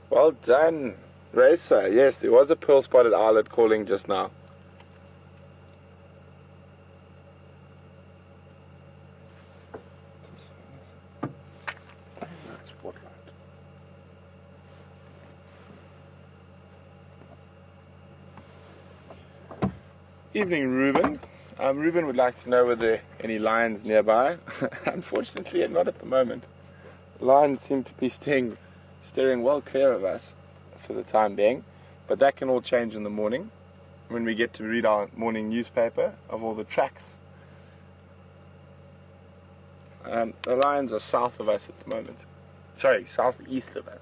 Well done, Racer. Yes, there was a pearl-spotted eyelet calling just now. Evening, Ruben. Ruben would like to know whether there are any lions nearby. Unfortunately, not at the moment. Lions seem to be steering well clear of us for the time being, but that can all change in the morning when we get to read our morning newspaper of all the tracks. The lions are south of us at the moment. Sorry, southeast of us.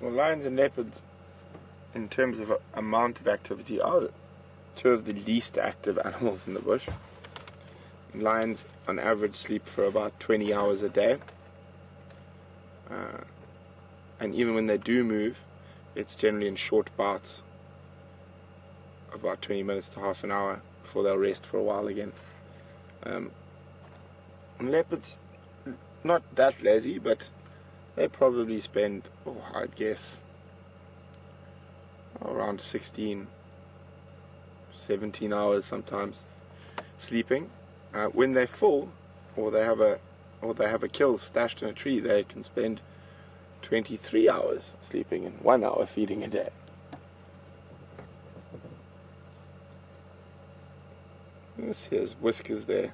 Well, lions and leopards, in terms of amount of activity, are two of the least active animals in the bush. Lions, on average, sleep for about 20 hours a day. And even when they do move, it's generally in short bouts, about 20 minutes to half an hour, before they'll rest for a while again. And leopards, not that lazy, but they probably spend, I'd guess, around 16, 17 hours sometimes sleeping. When they're full, or they have a kill stashed in a tree, they can spend 23 hours sleeping and 1 hour feeding a day. This here's Whiskers there.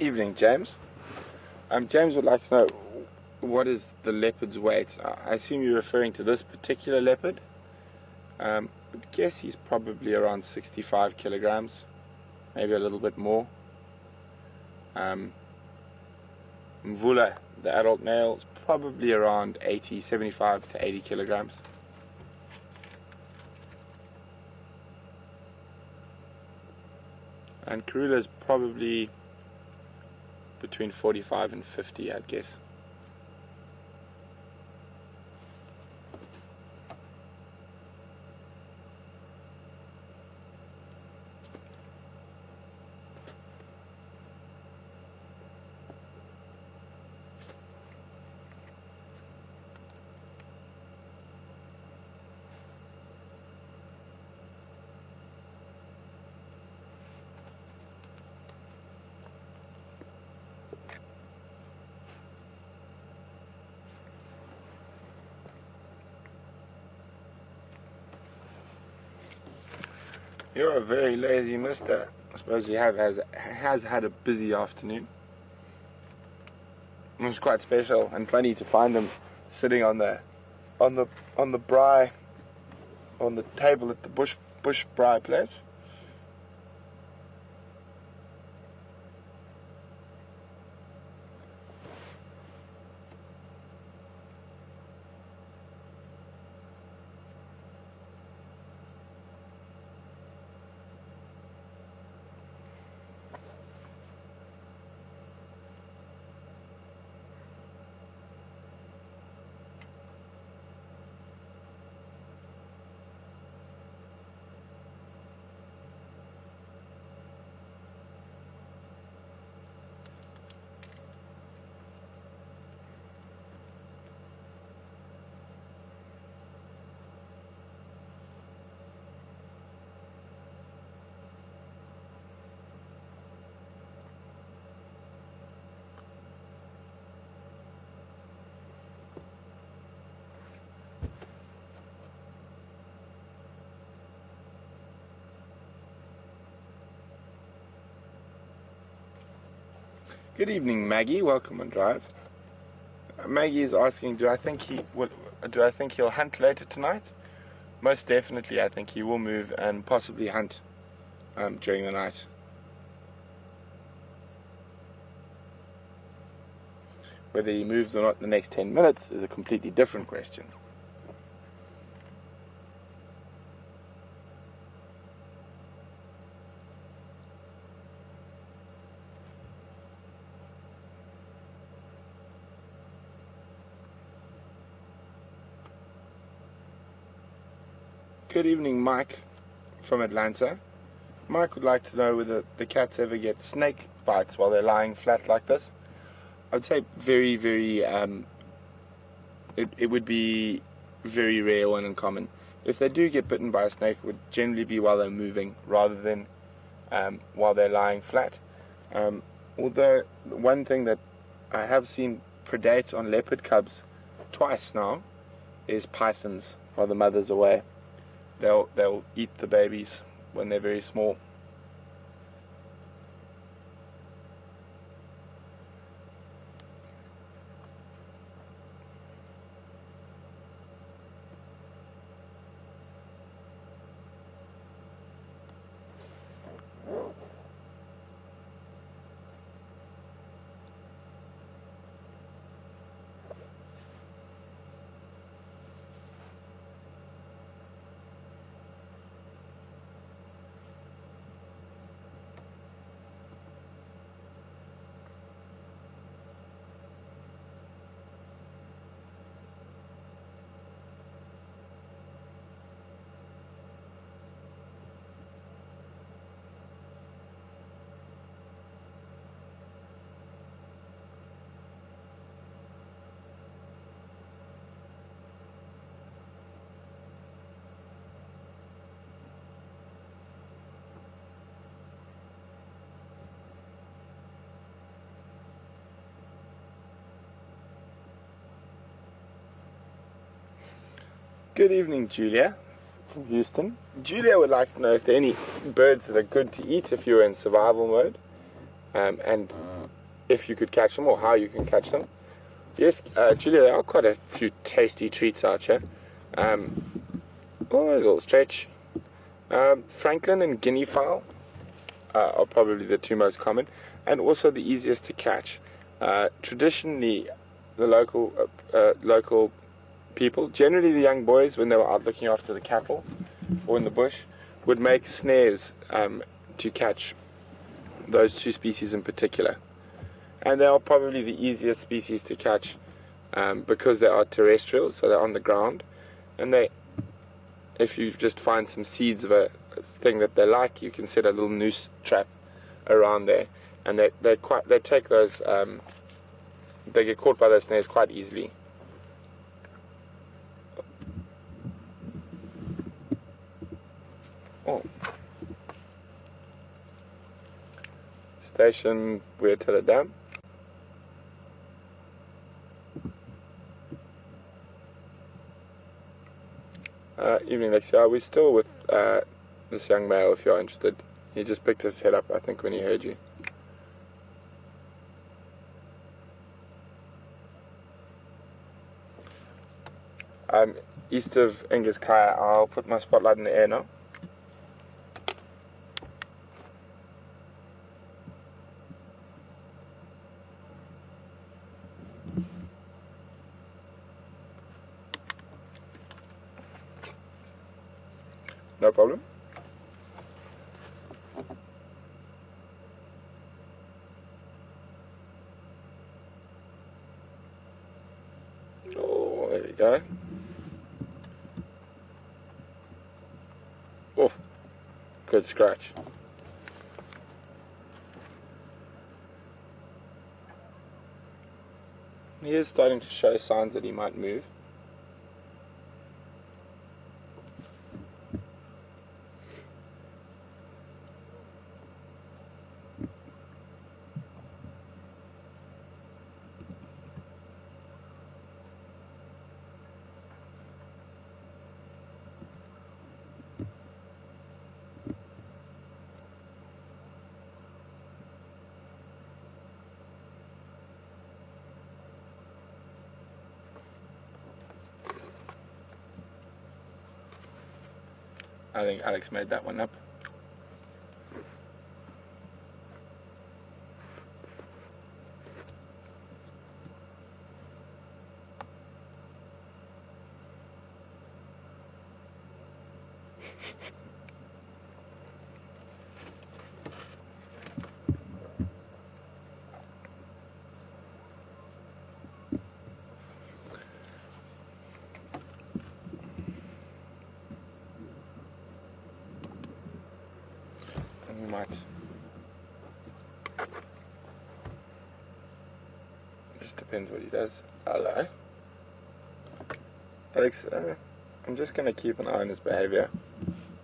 Evening, James. James would like to know, what is the leopard's weight? I assume you're referring to this particular leopard. I would guess he's probably around 65 kilograms, maybe a little bit more. Mvula, the adult male, is probably around 75 to 80 kilograms. And Karula is probably between 45 and 50, I'd guess. You're a very lazy mister. I suppose you has had a busy afternoon. It was quite special and funny to find him sitting on the braai, on the table at the bush braai place. Good evening, Maggie. Welcome on Drive. Maggie is asking, do I think he'll hunt later tonight? Most definitely, I think he will move and possibly hunt during the night. Whether he moves or not in the next 10 minutes is a completely different question. Good evening, Mike from Atlanta. Mike would like to know whether the cats ever get snake bites while they're lying flat like this. I would say very, very, it would be very rare and uncommon. If they do get bitten by a snake, it would generally be while they're moving rather than while they're lying flat. Although one thing that I have seen predate on leopard cubs twice now is pythons while the mother's away. They'll eat the babies when they're very small. Good evening, Julia from Houston. Julia would like to know if there are any birds that are good to eat if you're in survival mode, and if you could catch them or how you can catch them. Yes, Julia, there are quite a few tasty treats out here. Oh, a little stretch. Franklin and guinea fowl are probably the two most common, and also the easiest to catch. Traditionally, the local people, generally the young boys, when they were out looking after the cattle or in the bush, would make snares to catch those two species in particular. And they are probably the easiest species to catch because they are terrestrial, so they're on the ground. And if you just find some seeds of a thing that they like, you can set a little noose trap around there, and they take those. They get caught by those snares quite easily. Oh. Station WildEarthTV Dam. Evening, Lexia. We're still with the this young male if you're interested. He just picked his head up, I think, when he heard you. East of Ingus Kaya. I'll put my spotlight in the air now. No problem. Oh, there we go. Oh, good scratch. He is starting to show signs that he might move. I think Alex made that one up. We might. Just depends what he does. Hello. Alex, I'm just going to keep an eye on his behaviour.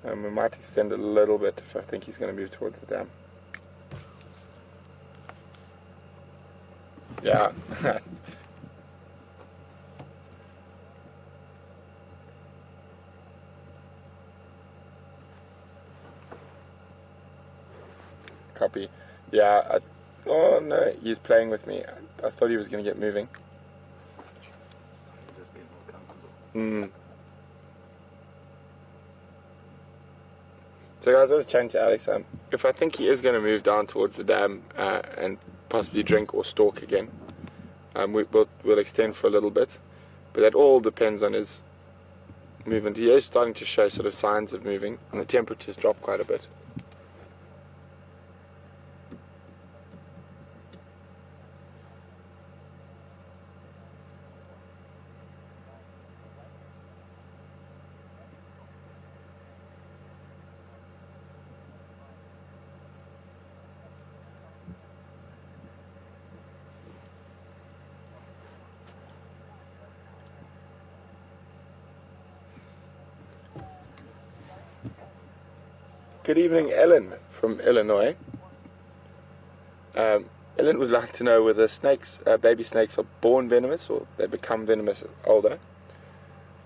We might extend a little bit if I think he's going to move towards the dam. Yeah. Copy. Yeah. Oh no, he's playing with me. I thought he was going to get moving. Just get more comfortable. So guys, I was chatting to Alex. If I think he is going to move down towards the dam and possibly drink or stalk again, we'll extend for a little bit. But that all depends on his movement. He is starting to show sort of signs of moving, and the temperature's dropped quite a bit. Good evening, Ellen from Illinois. Ellen would like to know whether snakes, baby snakes, are born venomous or they become venomous older.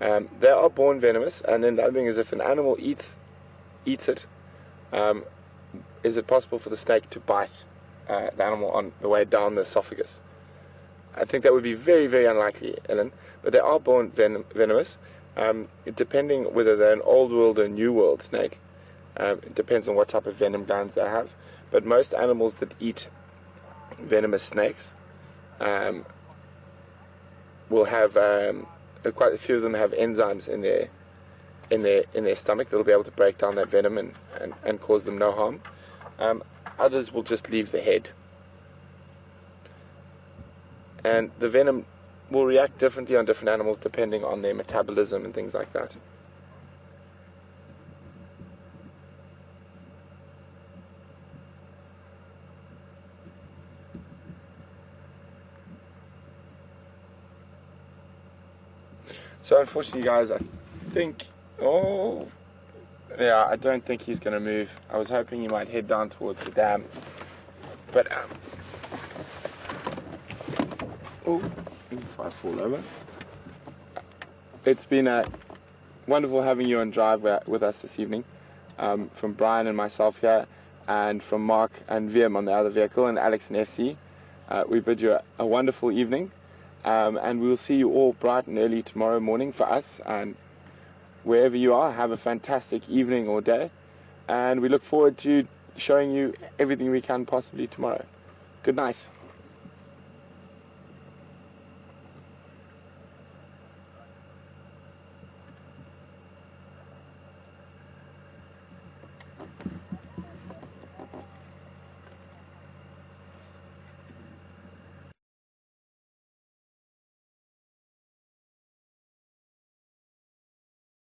They are born venomous, and then the other thing is, if an animal eats it, is it possible for the snake to bite the animal on the way down the esophagus? I think that would be very, very unlikely, Ellen, but they are born venomous, depending whether they're an old world or new world snake. It depends on what type of venom glands they have, but most animals that eat venomous snakes will have quite a few of them have enzymes in their stomach that will be able to break down that venom and cause them no harm. Others will just leave the head, and the venom will react differently on different animals depending on their metabolism and things like that. So unfortunately, guys, I think, I don't think he's going to move. I was hoping he might head down towards the dam, but if I fall over. It's been wonderful having you on drive with us this evening. from Brian and myself here, and from Mark and Wiem on the other vehicle, and Alex and FC. We bid you a wonderful evening, and we'll see you all bright and early tomorrow morning for us. And wherever you are, have a fantastic evening or day, and we look forward to showing you everything we can possibly tomorrow. Good night.